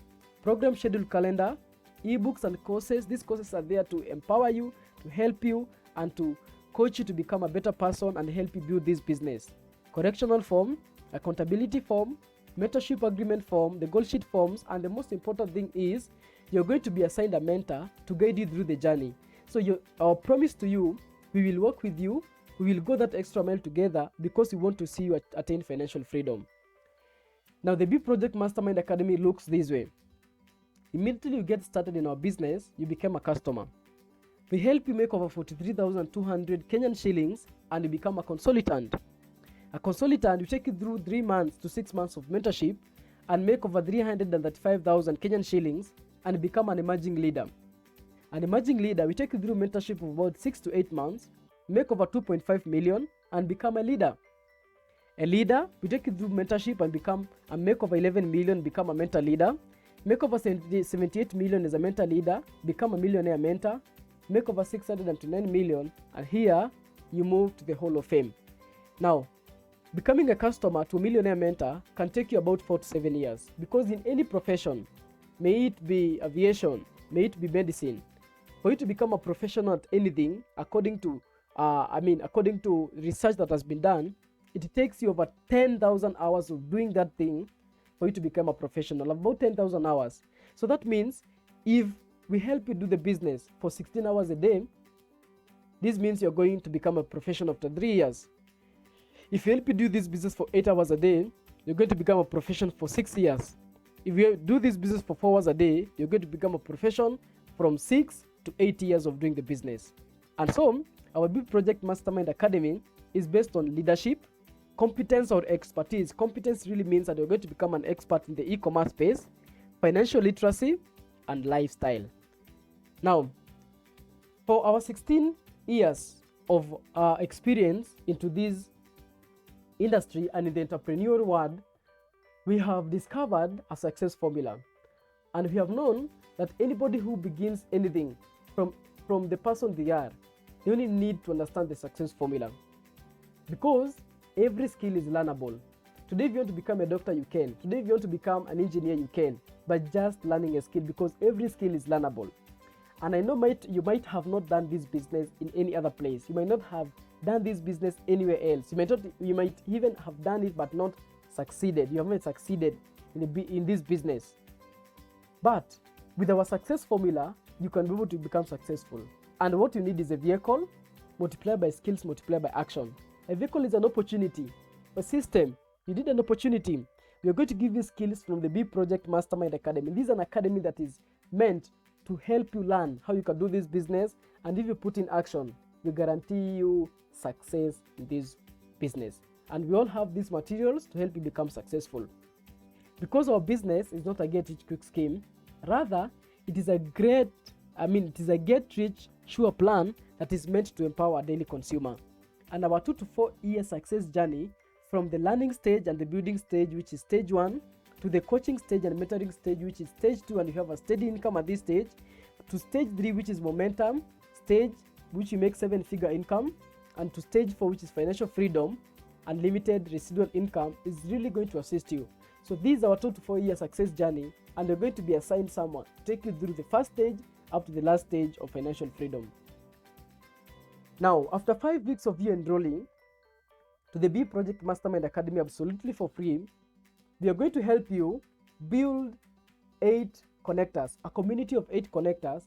schedule calendar, ebooks and courses. These courses are there to empower you, to help you, and to coach you to become a better person and help you build this business. Correctional form, accountability form, mentorship agreement form, the goal sheet forms, and the most important thing is you're going to be assigned a mentor to guide you through the journey. So our promise to you, we will work with you, we will go that extra mile together because we want to see you attain financial freedom. Now, the B Project Mastermind Academy looks this way. Immediately you get started in our business, you become a customer. We help you make over 43,200 Kenyan shillings and you become a consultant. A consultant will take you through 3 months to 6 months of mentorship and make over 335,000 Kenyan shillings and become an emerging leader. An emerging leader will take you through mentorship of about 6 to 8 months, make over 2.5 million and become a leader. A leader will take you through mentorship and make over 11 million, become a mentor leader. Make over 78 million as a mentor leader, become a millionaire mentor. Make over 609 million, and here you move to the Hall of Fame. Now, becoming a customer to a millionaire mentor can take you about 4 to 7 years, because in any profession, may it be aviation, may it be medicine, for you to become a professional at anything, according to research that has been done, it takes you over 10,000 hours of doing that thing for you to become a professional, about 10,000 hours. So that means if we help you do the business for 16 hours a day, this means you're going to become a professional after 3 years. If we help you do this business for 8 hours a day, you're going to become a professional for 6 years. If you do this business for 4 hours a day, you're going to become a professional from 6 to 8 years of doing the business. And so, our Big Project Mastermind Academy is based on leadership, competence or expertise. Competence really means that you're going to become an expert in the e-commerce space, financial literacy, and lifestyle. Now, for our 16 years of experience into this industry and in the entrepreneurial world, we have discovered a success formula, and we have known that anybody who begins anything from the person they are, they only need to understand the success formula, because every skill is learnable. Today, if you want to become a doctor, you can. Today, if you want to become an engineer, you can, but just learning a skill, because every skill is learnable. And I know you might have not done this business in any other place. You might not have done this business anywhere else. You might even have done it but not succeeded. You haven't succeeded in this business. But with our success formula, you can be able to become successful. And what you need is a vehicle multiplied by skills multiplied by action. A vehicle is an opportunity. A system, you need an opportunity. We are going to give you skills from the B Project Mastermind Academy. This is an academy that is meant to help you learn how you can do this business, and if you put in action, we guarantee you success in this business. And we all have these materials to help you become successful. Because our business is not a get-rich-quick scheme, rather it is a get-rich-sure plan that is meant to empower a daily consumer. And our 2 to 4 year success journey, from the learning stage and the building stage, which is stage 1, to the coaching stage and mentoring stage, which is stage 2, and you have a steady income at this stage, to stage 3, which is momentum stage, which you make 7-figure income, and to stage 4, which is financial freedom, unlimited residual income, is really going to assist you. So these are our 2 to 4 year success journey, and you're going to be assigned someone to take you through the first stage up to the last stage of financial freedom. Now, after 5 weeks of you enrolling to the B Project Mastermind Academy absolutely for free, we are going to help you build 8 connectors, a community of 8 connectors.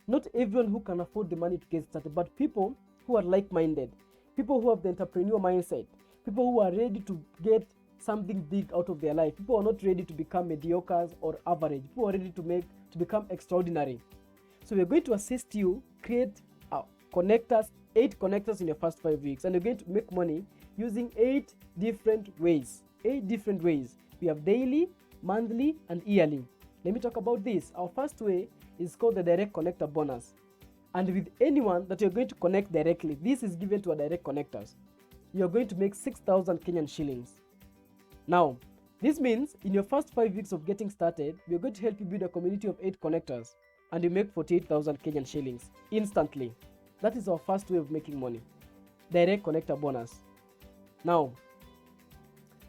Not everyone who can afford the money to get started, but people who are like-minded, people who have the entrepreneur mindset, people who are ready to get something big out of their life, people who are not ready to become mediocres or average, people who are ready to become extraordinary. So we're going to assist you create connectors, 8 connectors in your first 5 weeks, and you're going to make money using 8 different ways. 8 different ways. We have daily, monthly, and yearly. Let me talk about this. Our first way is called the direct connector bonus. And with anyone that you're going to connect directly, this is given to our direct connectors. You're going to make 6,000 Kenyan shillings. Now, this means in your first 5 weeks of getting started, we're going to help you build a community of 8 connectors, and you make 48,000 Kenyan shillings instantly. That is our first way of making money. Direct connector bonus. Now,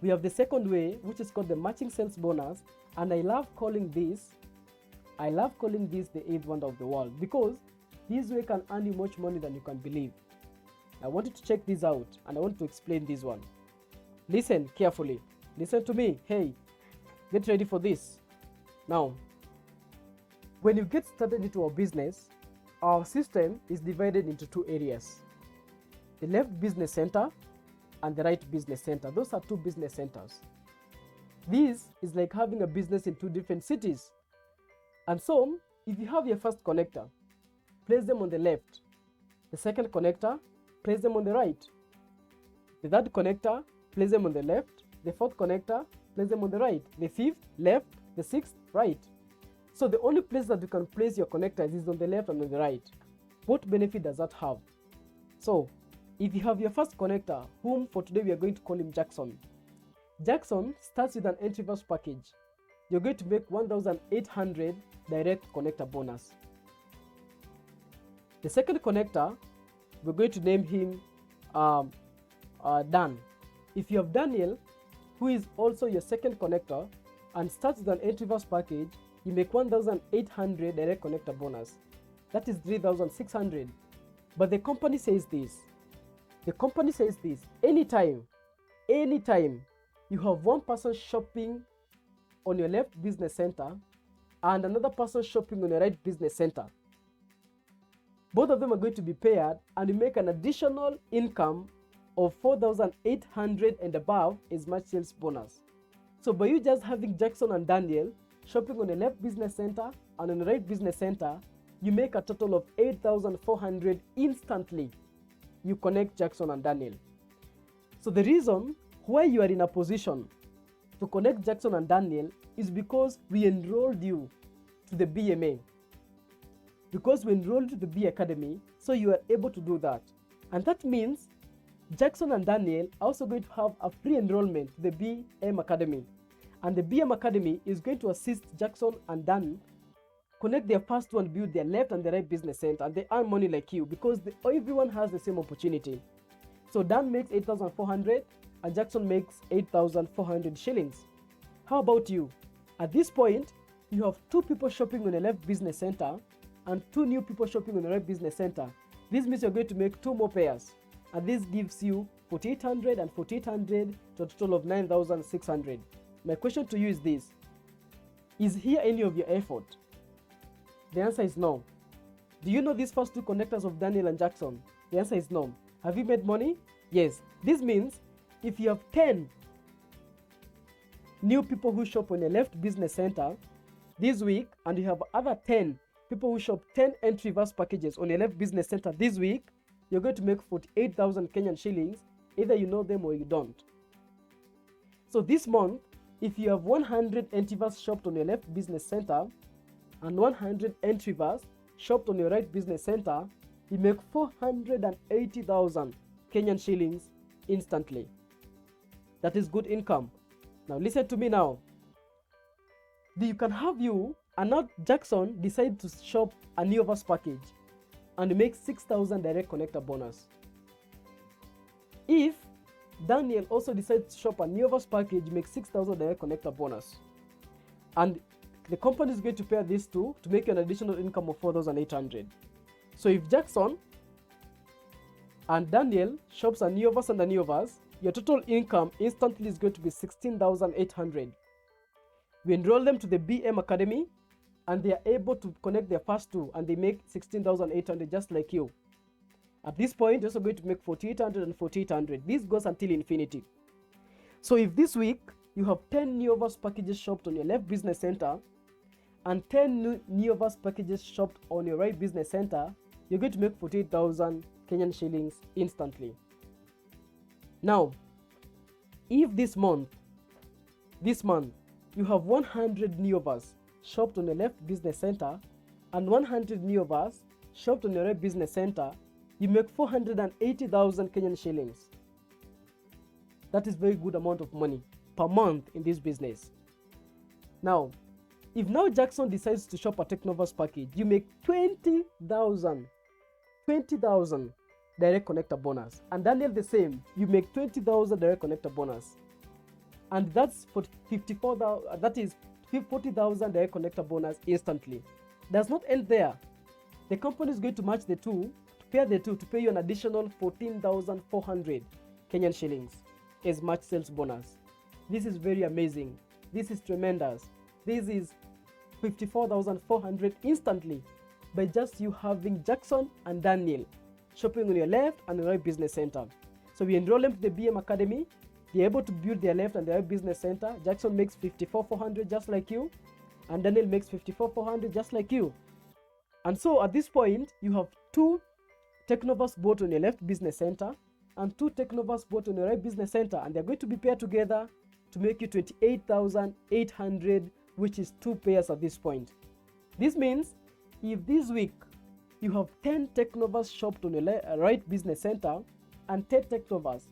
we have the second way, which is called the matching sales bonus, and I love calling this the 8th wonder of the world, because this way can earn you much money than you can believe. I want you to check this out, and I want to explain this one. Listen carefully. Listen to me. Hey, get ready for this. Now, when you get started into our business, our system is divided into 2 areas. The left business center and the right business center. Those are 2 business centers. This is like having a business in 2 different cities. And so, if you have your first connector, place them on the left. The second connector, place them on the right. The third connector, place them on the left. The fourth connector, place them on the right. The fifth, left. The sixth, right. So the only place that you can place your connectors is on the left and on the right. What benefit does that have? So, if you have your first connector, whom for today we are going to call him Jackson. Jackson starts with an entry-first package. You're going to make 1,800 direct connector bonus. The second connector, we're going to name him Dan. If you have Daniel, who is also your second connector, and starts with an entry-first package, you make 1,800 direct connector bonus. That is 3,600. But the company says this. Anytime you have one person shopping on your left business center and another person shopping on your right business center, both of them are going to be paired, and you make an additional income of 4,800 and above as much sales bonus. So by you just having Jackson and Daniel shopping on the left business center and on the right business center, you make a total of 8,400 instantly. You connect Jackson and Daniel. So the reason why you are in a position to connect Jackson and Daniel is because we enrolled you to the BMA. Because we enrolled you to the B Academy, so you are able to do that. And that means Jackson and Daniel are also going to have a free enrollment to the BM Academy. And the BM Academy is going to assist Jackson and Dan connect their first one, build their left and the right business center, and they earn money like you because everyone has the same opportunity. So Dan makes 8,400 and Jackson makes 8,400 shillings. How about you? At this point, you have 2 people shopping on the left business center and 2 new people shopping on the right business center. This means you're going to make 2 more pairs, and this gives you 4,800 and 4,800 to a total of 9,600. My question to you is this: is here any of your effort? The answer is no. Do you know these first 2 connectors of Daniel and Jackson? The answer is no. Have you made money? Yes. This means if you have 10 new people who shop on a left business center this week, and you have other 10 people who shop 10 entry verse packages on a left business center this week, you're going to make 48,000 Kenyan shillings, either you know them or you don't. So this month, if you have 100 entry verse shopped on your left business center and 100 entry verse shopped on your right business center, you make 480,000 Kenyan shillings instantly. That is good income. Now listen to me now. You can have you and now Jackson decide to shop a Neoverse package and make 6,000 direct connector bonus. If Daniel also decides to shop a Neoverse package, make 6,000 direct connector bonus. And the company is going to pair these two to make an additional income of 4,800. So if Jackson and Daniel shops a Neoverse and a Neoverse, your total income instantly is going to be 16,800. We enroll them to the BM Academy and they are able to connect their first 2 and they make 16,800 just like you. At this point, you're also going to make 4,800 and 4,800. This goes until infinity. So if this week you have 10 Neoverse packages shopped on your left business center and 10 Neoverse packages shopped on your right business center, you're going to make 48,000 Kenyan shillings instantly. Now, if this month, you have 100 Neoverse shopped on your left business center and 100 Neoverse shopped on your right business center, you make 480,000 Kenyan shillings. That is very good amount of money per month in this business. Now, if now Jackson decides to shop a Technoverse package, you make 20,000 direct connector bonus. And Daniel the same, you make 20,000 direct connector bonus. And that's for 54,000, that is 40,000 direct connector bonus instantly. Does not end there. The company is going to match the two, to pair the two, to pay you an additional 14,400 Kenyan shillings as match sales bonus. This is very amazing. This is tremendous. This is 54,400 instantly by just you having Jackson and Daniel shopping on your left and right business center. So we enroll them to the BM Academy. They're able to build their left and their right business center. Jackson makes 54,400 just like you, and Daniel makes 54,400 just like you. And so at this point, you have 2 Technoverse bought on your left business center and 2 Technoverse bought on your right business center, and they're going to be paired together to make you 28,800, which is 2 pairs at this point. This means if this week you have 10 Technoverse shopped on your right business center and 10 Technoverse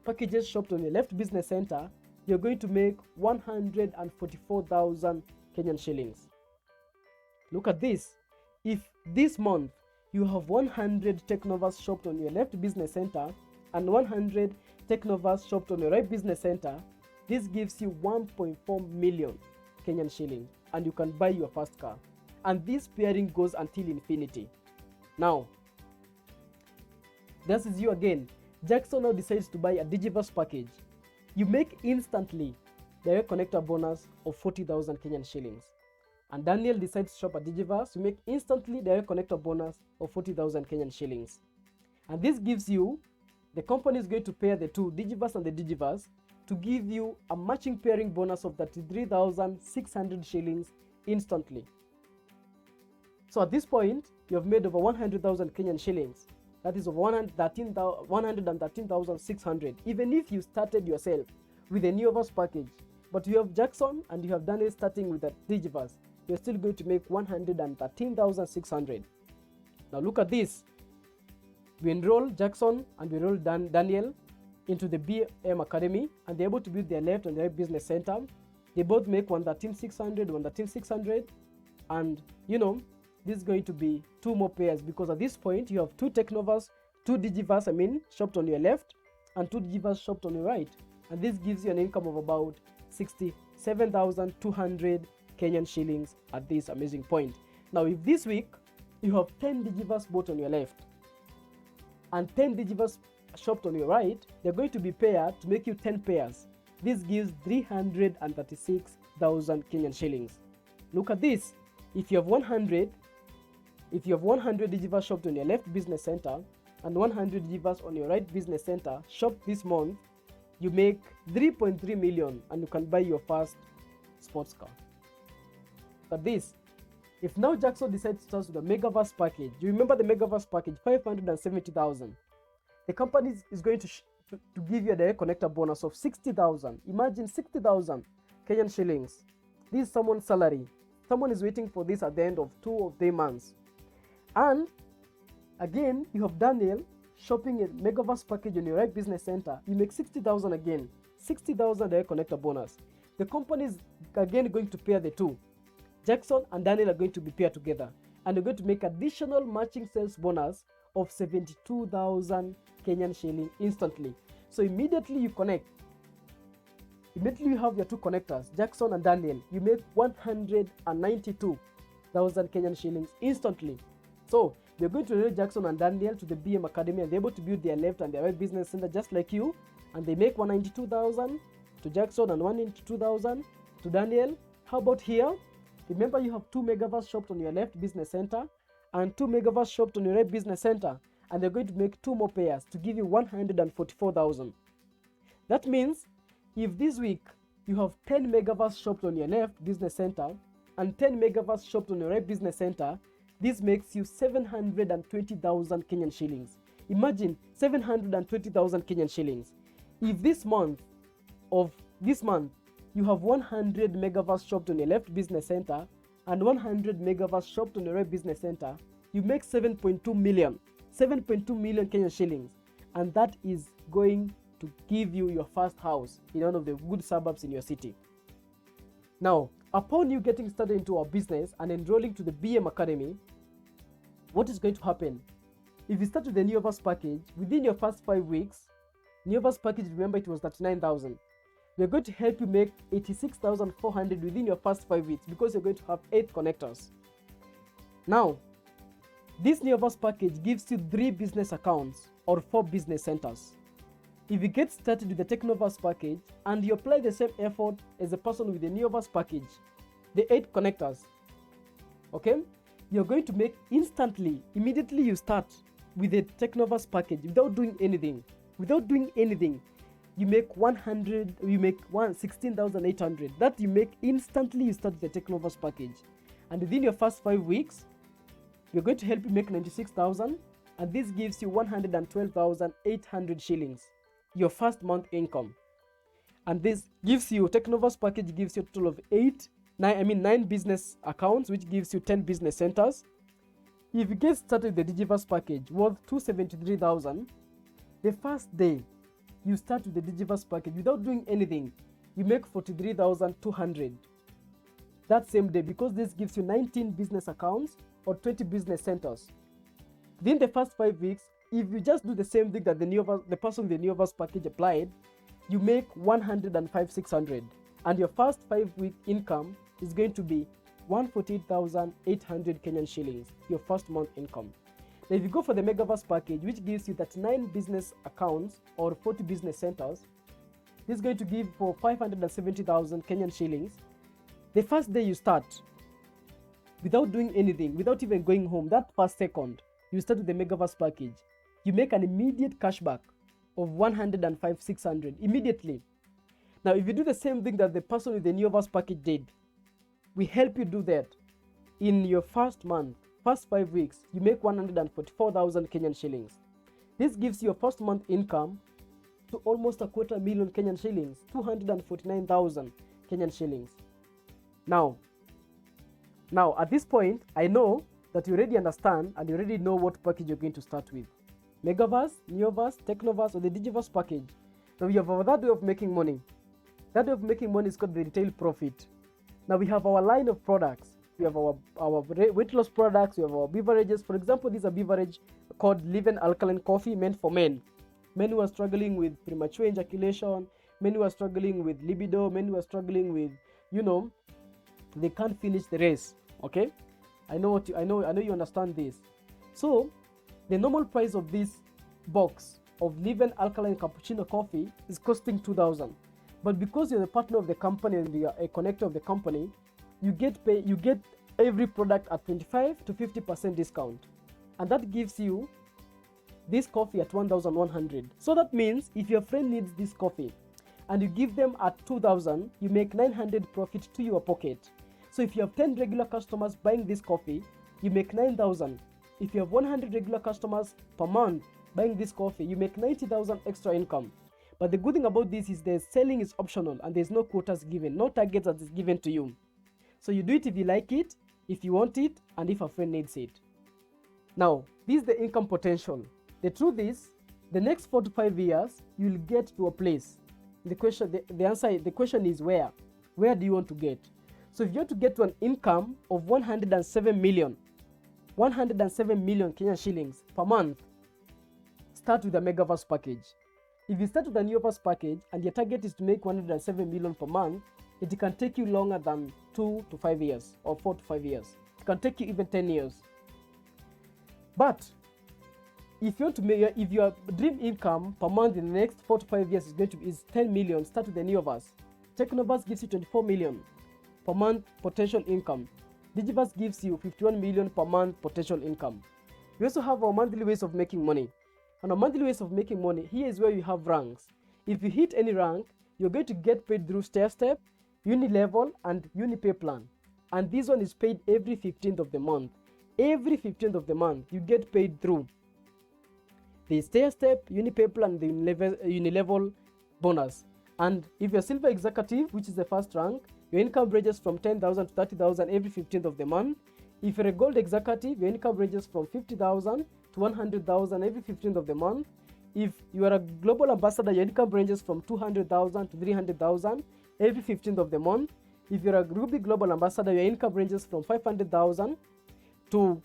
packages shopped on your left business center, you're going to make 144,000 Kenyan shillings. Look at this. If this month you have 100 Technoverse shopped on your left business center and 100 Technoverse shopped on your right business center, this gives you 1.4 million Kenyan shillings, and you can buy your first car. And this pairing goes until infinity. Now, this is you again. Jackson now decides to buy a Digiverse package. You make instantly direct connector bonus of 40,000 Kenyan shillings. And Daniel decides to shop a Digiverse. You make instantly direct connector bonus of 40,000 Kenyan shillings. And this gives you, the company is going to pair the two, Digiverse and the Digiverse, to give you a matching pairing bonus of 33,600 shillings instantly. So at this point, you have made over 100,000 Kenyan shillings. That is over 113,600. Even if you started yourself with a Neoverse package, but you have Jackson and you have Daniel starting with a Digiverse, you're still going to make 113,600. Now look at this. We enroll Jackson and we enroll Daniel into the BM Academy, and they're able to build their left and right business center. They both make 113,600, 113,600, and this is going to be 2 more pairs, because at this point you have 2 Technovas, 2 Digivas, shopped on your left, and 2 Digivas shopped on your right, and this gives you an income of about 67,200 Kenyan shillings at this amazing point. Now, if this week you have 10 Digivas bought on your left and 10 Digivas shopped on your right, they're going to be paired to make you 10 pairs. This gives 336,000 Kenyan shillings. Look at this. If you have 100 Digivas shopped on your left business center and 100 Digivas on your right business center shopped this month, you make 3.3 million and you can buy your first sports car. Look at this. If now Jackson decides to start with the Megaverse package, you remember the Megaverse package, 570,000. The company is going to give you a direct connector bonus of 60,000. Imagine 60,000 Kenyan shillings. This is someone's salary. Someone is waiting for this at the end of 2 or 3 months. And again, you have Daniel shopping a Megaverse package on your right business center. You make 60,000 again. 60,000 direct connector bonus. The company is again going to pair the two. Jackson and Daniel are going to be paired together, and they're going to make additional matching sales bonus of 72,000 Kenyan shilling instantly. So immediately you connect. Immediately you have your 2 connectors, Jackson and Daniel. You make 192,000 Kenyan shillings instantly. So they're going to enroll Jackson and Daniel to the BM Academy, and they're able to build their left and their right business center just like you. And they make 192,000 to Jackson and 192,000 to Daniel. How about here? Remember, you have 2 Megaverse shopped on your left business center and 2 Megaverse shopped on your right business center, and they're going to make 2 more pairs to give you 144,000. That means if this week you have 10 Megaverse shopped on your left business center and 10 Megaverse shopped on your right business center, this makes you 720,000 Kenyan shillings. Imagine 720,000 Kenyan shillings. If this month you have 100 Megaverse shopped on your left business center and 100 Megaverse shopped on your right business center, you make 7.2 million Kenyan shillings, and that is going to give you your first house in one of the good suburbs in your city. Now, upon you getting started into our business and enrolling to the BM Academy, what is going to happen? If you start with the Neoverse package, within your first 5 weeks, Neoverse package, remember it was 39,000. We're going to help you make 86,400 within your first 5 weeks, because you're going to have 8 connectors. Now, this Neoverse package gives you 3 business accounts or 4 business centers. If you get started with the Technoverse package and you apply the same effort as a person with the Neoverse package, the 8 connectors, okay, you're going to make instantly, immediately you start with the Technoverse package without doing anything. You make 16,800. That you make instantly you start the Technoverse package. And within your first 5 weeks, we're going to help you make 96,000, and this gives you 112,800 shillings, your first month income. And this gives you, Technoverse package gives you a total of 9 business accounts, which gives you 10 business centers. If you get started with the Digiverse package worth 273,000, the first day you start with the Digiverse package without doing anything, you make 43,200 that same day, because this gives you 19 business accounts or 20 business centers. Within the first 5 weeks, if you just do the same thing that the person with the Neoverse package applied, you make 105,600, and your first 5-week income is going to be 148,800 Kenyan shillings, your first month income. Now, if you go for the Megaverse package, which gives you 39 business accounts or 40 business centers, this is going to give for 570,000 Kenyan shillings. The first day you start, without doing anything, without even going home, that first second, you start with the Megaverse package, you make an immediate cashback of 105,600 immediately. Now, if you do the same thing that the person with the Neoverse package did, we help you do that. In your first month, first 5 weeks, you make 144,000 Kenyan shillings. This gives you your first month income to almost 250,000 Kenyan shillings, 249,000 Kenyan shillings. Now, at this point, I know that you already understand and you already know what package you're going to start with. Megaverse, Neoverse, Technoverse, or the Digiverse package. Now, you have another way of making money. That way of making money is called the retail profit. Now we have our line of products. We have our weight loss products. We have our beverages. For example, these are beverage called Live Alkaline Coffee, meant for men. Men who are struggling with premature ejaculation, men who are struggling with libido, men who are struggling with, they can't finish the race. Okay, I know you understand this. So the normal price of this box of Live Alkaline Cappuccino Coffee is costing 2,000. But because you're a partner of the company and you're a connector of the company, you get every product at 25 to 50% discount, and that gives you this coffee at 1,100. So that means if your friend needs this coffee and you give them at 2,000, you make 900 profit to your pocket. So if you have 10 regular customers buying this coffee, you make 9,000. If you have 100 regular customers per month buying this coffee, you make 90,000 extra income. But the good thing about this is the selling is optional and there's no quotas given, no targets that is given to you. So you do it if you like it, if you want it, and if a friend needs it. Now, this is the income potential. The truth is, the next 4 to 5 years, you'll get to a place. The question is where? Where do you want to get? So if you want to get to an income of 107 million Kenyan shillings per month, start with a Megaverse package. If you start with a Neoverse package and your target is to make 107 million per month, it can take you longer than 2 to 5 years or 4 to 5 years. It can take you even 10 years. But if you want to make if your dream income per month in the next 4 to 5 years is 10 million, start with the Neoverse. Technoverse gives you 24 million per month potential income. Digiverse gives you 51 million per month potential income. We also have our monthly ways of making money. And our monthly ways of making money, here is where you have ranks. If you hit any rank, you're going to get paid through stair-step, uni-level, and uni-pay plan. And this one is paid every 15th of the month. Every 15th of the month, you get paid through the stair-step, uni-pay plan, the uni-level bonus. And if you're silver executive, which is the first rank, your income ranges from 10,000 to 30,000 every 15th of the month. If you're a gold executive, your income ranges from 50,000 to 100,000 every 15th of the month. If you are a global ambassador, your income ranges from 200,000 to 300,000 every 15th of the month. If you're a Ruby global ambassador, your income ranges from 500,000 to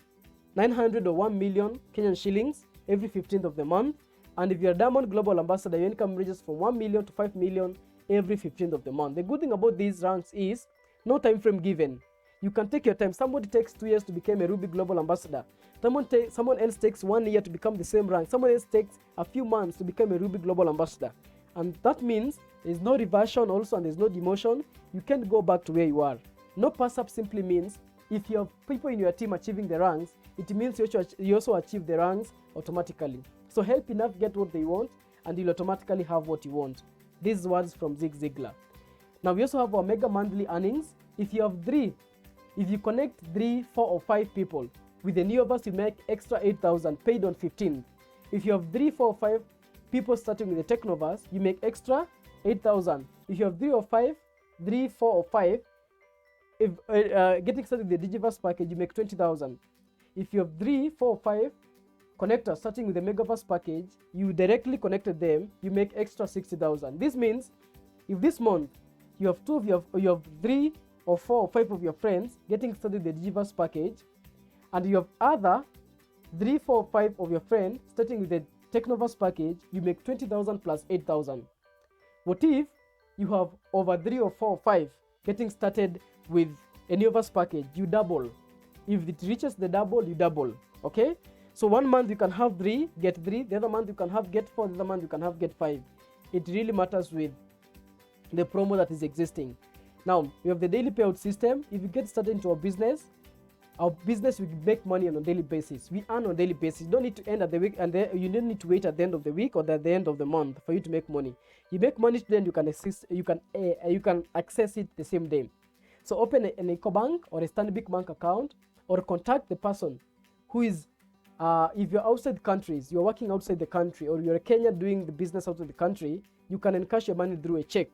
900 or 1 million Kenyan shillings every 15th of the month. And if you're a Diamond global ambassador, your income ranges from 1 million to 5 million every 15th of the month. The good thing about these ranks is no time frame given. You can take your time. Somebody takes 2 years to become a Ruby global ambassador. Someone else takes 1 year to become the same rank. Someone else takes a few months to become a Ruby global ambassador. And that means there's no reversion also and there's no demotion. You can't go back to where you are. No pass up simply means if you have people in your team achieving the ranks, it means you also achieve the ranks automatically. So help enough get what they want and you'll automatically have what you want. These words from Zig Ziglar. Now we also have our mega monthly earnings. If you connect 3, 4 or 5 people with the Neoverse, you make extra 8,000 paid on 15th. If you have 3, 4 or 5 people starting with the Technoverse, you make extra 8,000. If you have 3, 4 or 5, if getting started with the Digiverse package, you make 20,000. If you have 3, 4 or 5 connectors starting with the Megaverse package, you directly connected them, you make extra 60,000. This means if this month you have 3 or 4 or 5 of your friends getting started with the Digiverse package, and you have other 3, 4 or 5 of your friends starting with the Technoverse package, you make 20,000 plus 8,000. What if you have over 3 or 4 or 5 getting started with a Neoverse package? You double. If it reaches the double, you double. Okay? So 1 month you can have 3, get 3. The other month you can have get 4. The other month you can have get 5. It really matters with the promo that is existing. Now, we have the daily payout system. If you get started into our business will make money on a daily basis. We earn on a daily basis. You don't need to end at the week, and you don't need to wait at the end of the week or at the end of the month for you to make money. You make money today, and you can access it the same day. So open an EcoBank or a Stanbic Bank account, or contact the person who is. If you're outside the countries, you're working outside the country, or you're a Kenyan doing the business outside the country, you can encash your money through a check.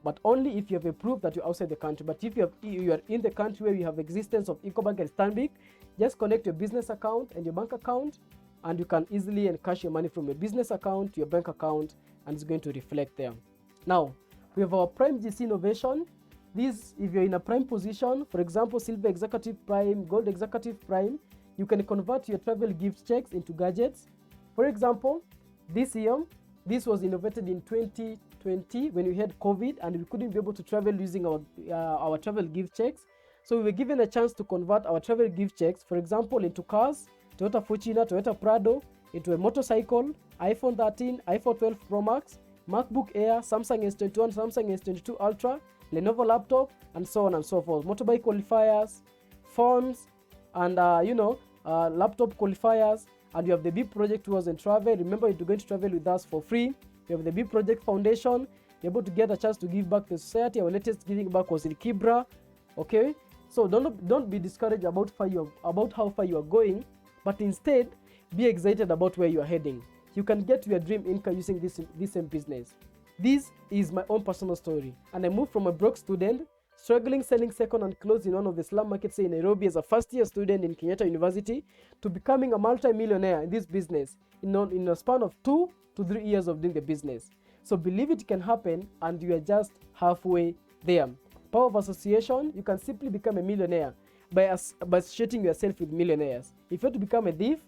But only if you have a proof that you're outside the country. But if you are in the country where you have existence of EcoBank and Stanbic, just connect your business account and your bank account, and you can easily encash your money from your business account to your bank account, and it's going to reflect there. Now, We have our Prime GC Innovation. This, if you're in a prime position, for example, Silver Executive Prime, Gold Executive Prime, you can convert your travel gift checks into gadgets. For example, this year, this was innovated in 2020 when we had COVID and we couldn't be able to travel using our travel gift checks. So we were given a chance to convert our travel gift checks, for example, into cars, Toyota Fortuner, Toyota Prado, into a motorcycle, iPhone 13, iPhone 12 Pro Max, MacBook Air, Samsung S21, Samsung S22 Ultra, Lenovo laptop, and so on and so forth. Motorbike qualifiers, phones, and laptop qualifiers. And you have the big project tours and travel. Remember, you're going to travel with us for free. You have the big project foundation. You're able to get a chance to give back to society. Our latest giving back was in Kibra. Okay, so don't be discouraged about how far you are going, but instead be excited about where you are heading. You can get to your dream income using this same business. This is my own personal story, and I moved from a broke student, struggling selling second-hand clothes in one of the slum markets in Nairobi as a first-year student in Kenyatta University, to becoming a multi-millionaire in this business in a span of 2 to 3 years of doing the business. So believe it can happen, and you are just halfway there. Power of association, you can simply become a millionaire by associating yourself with millionaires. If you want to become a thief,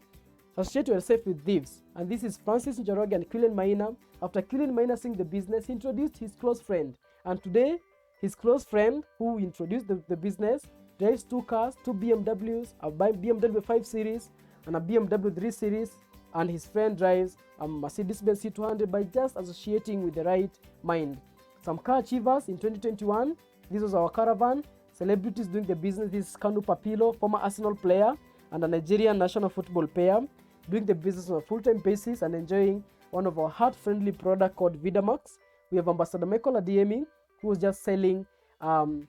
associate yourself with thieves. And this is Francis Njoroge and Killian Maina. After Killian Maina seeing the business, he introduced his close friend. And today, his close friend who introduced the business drives 2 cars, 2 BMWs, a BMW 5 Series and a BMW 3 Series. And his friend drives a Mercedes-Benz C200 by just associating with the right mind. Some car achievers in 2021. This was our caravan. Celebrities doing the business. This is Kanu Papilo, former Arsenal player and a Nigerian national football player, doing the business on a full-time basis and enjoying one of our heart-friendly product called Vidamax. We have Ambassador Michael Adiemi, who was just selling ice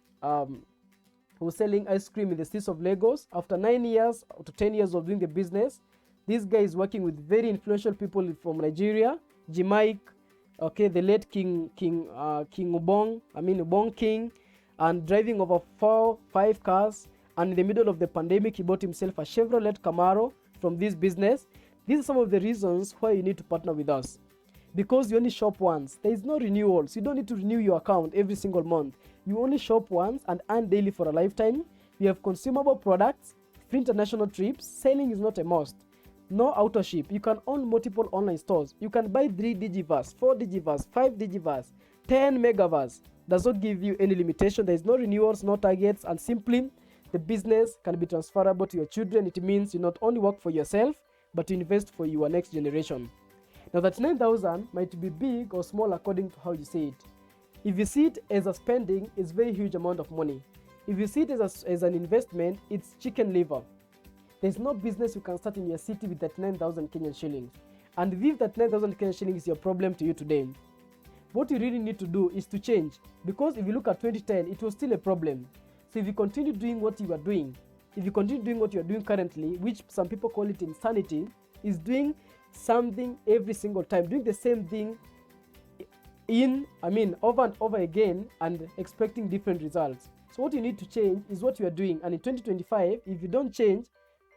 cream in the streets of Lagos. After 9 years to 10 years of doing the business, this guy is working with very influential people from Nigeria, Jimike, okay, the late King Ubong King, and driving over 4-5 cars. And in the middle of the pandemic, he bought himself a Chevrolet Camaro from this business. These are some of the reasons why you need to partner with us. Because you only shop once. There is no renewals. You don't need to renew your account every single month. You only shop once and earn daily for a lifetime. We have consumable products, free international trips. Selling is not a must. No auto-ship. You can own multiple online stores. You can buy 3 Digiverse, 4 Digiverse, 5 Digiverse, 10 Megaverse. Does not give you any limitation. There is no renewals, no targets, and simply the business can be transferable to your children. It means you not only work for yourself, but you invest for your next generation. Now that 9,000 might be big or small according to how you see it. If you see it as a spending, it's a very huge amount of money. If you see it as an investment, it's chicken liver. There's no business you can start in your city with that 9,000 Kenyan shillings. And if that 9,000 Kenyan shillings is your problem to you today, what you really need to do is to change. Because if you look at 2010, it was still a problem. So if you continue doing what you are doing, if you continue doing what you are doing currently, which some people call it insanity, is doing something every single time, doing the same thing over and over again and expecting different results. So what you need to change is what you are doing. And in 2025, if you don't change,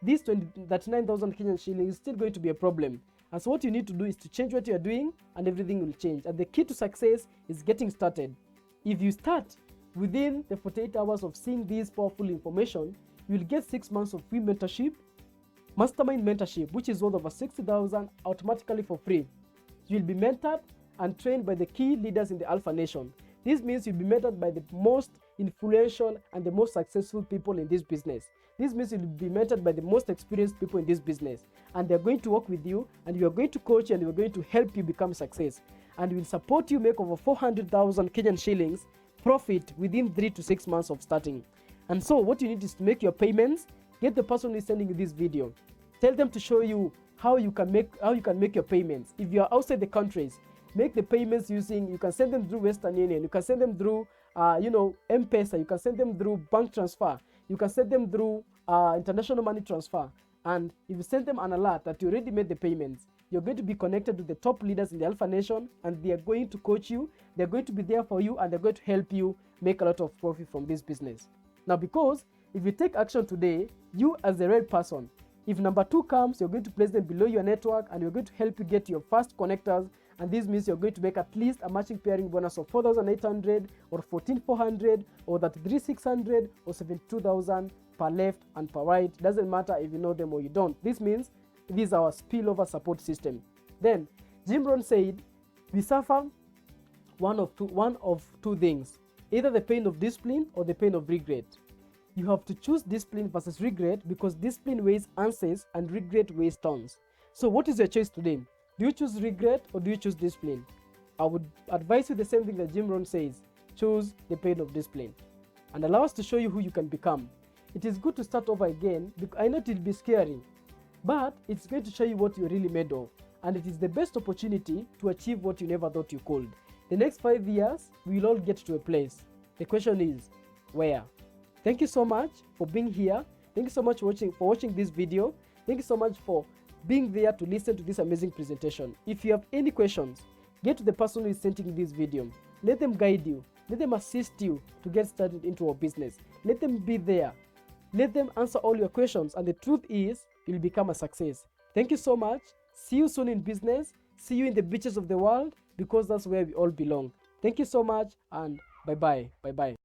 that 9,000 Kenyan shillings is still going to be a problem. And so what you need to do is to change what you are doing and everything will change. And the key to success is getting started. If you start within the 48 hours of seeing this powerful information, you will get 6 months of free mentorship, mastermind mentorship, which is worth over 60,000 automatically for free. You will be mentored and trained by the key leaders in the Alpha Nation. This means you'll be mentored by the most influential and the most successful people in this business. This means you'll be mentored by the most experienced people in this business. And they're going to work with you, and we are going to coach you, and we're going to help you become success. And we'll support you make over 400,000 Kenyan shillings profit within 3 to 6 months of starting. And so what you need is to make your payments. Get the person who is sending you this video. Tell them to show you how you can make your payments. If you are outside the countries, make the payments using, you can send them through Western Union, you can send them through M-Pesa, you can send them through bank transfer, you can send them through international money transfer. And if you send them an alert that you already made the payments, you're going to be connected to the top leaders in the Alpha Nation, and they are going to coach you, they're going to be there for you, and they're going to help you make a lot of profit from this business. Now, because if you take action today, you as the right person, if number 2 comes, you're going to place them below your network, and you're going to help you get your first connectors And this means you're going to make at least a matching pairing bonus of 4,800 or 14,400 or that 3,600 or 72,000 per left and per right. Doesn't matter if you know them or you don't. This means this is our spillover support system. Then Jim Rohn said we suffer one of two things, either the pain of discipline or the pain of regret. You have to choose discipline versus regret, because discipline weighs ounces and regret weighs tons. So what is your choice today? Do you choose regret or do you choose discipline? I would advise you the same thing that Jim Rohn says. Choose the pain of discipline. And allow us to show you who you can become. It is good to start over again, because I know it will be scary, but it's going to show you what you're really made of. And it is the best opportunity to achieve what you never thought you could. The next 5 years, we will all get to a place. The question is, where? Thank you so much for being here. Thank you so much for watching this video. Thank you so much for being there to listen to this amazing presentation. If you have any questions, get to the person who is sending this video. Let them guide you. Let them assist you to get started into our business. Let them be there. Let them answer all your questions. And the truth is, you'll become a success. Thank you so much. See you soon in business. See you in the beaches of the world, because that's where we all belong. Thank you so much, and bye-bye. Bye-bye.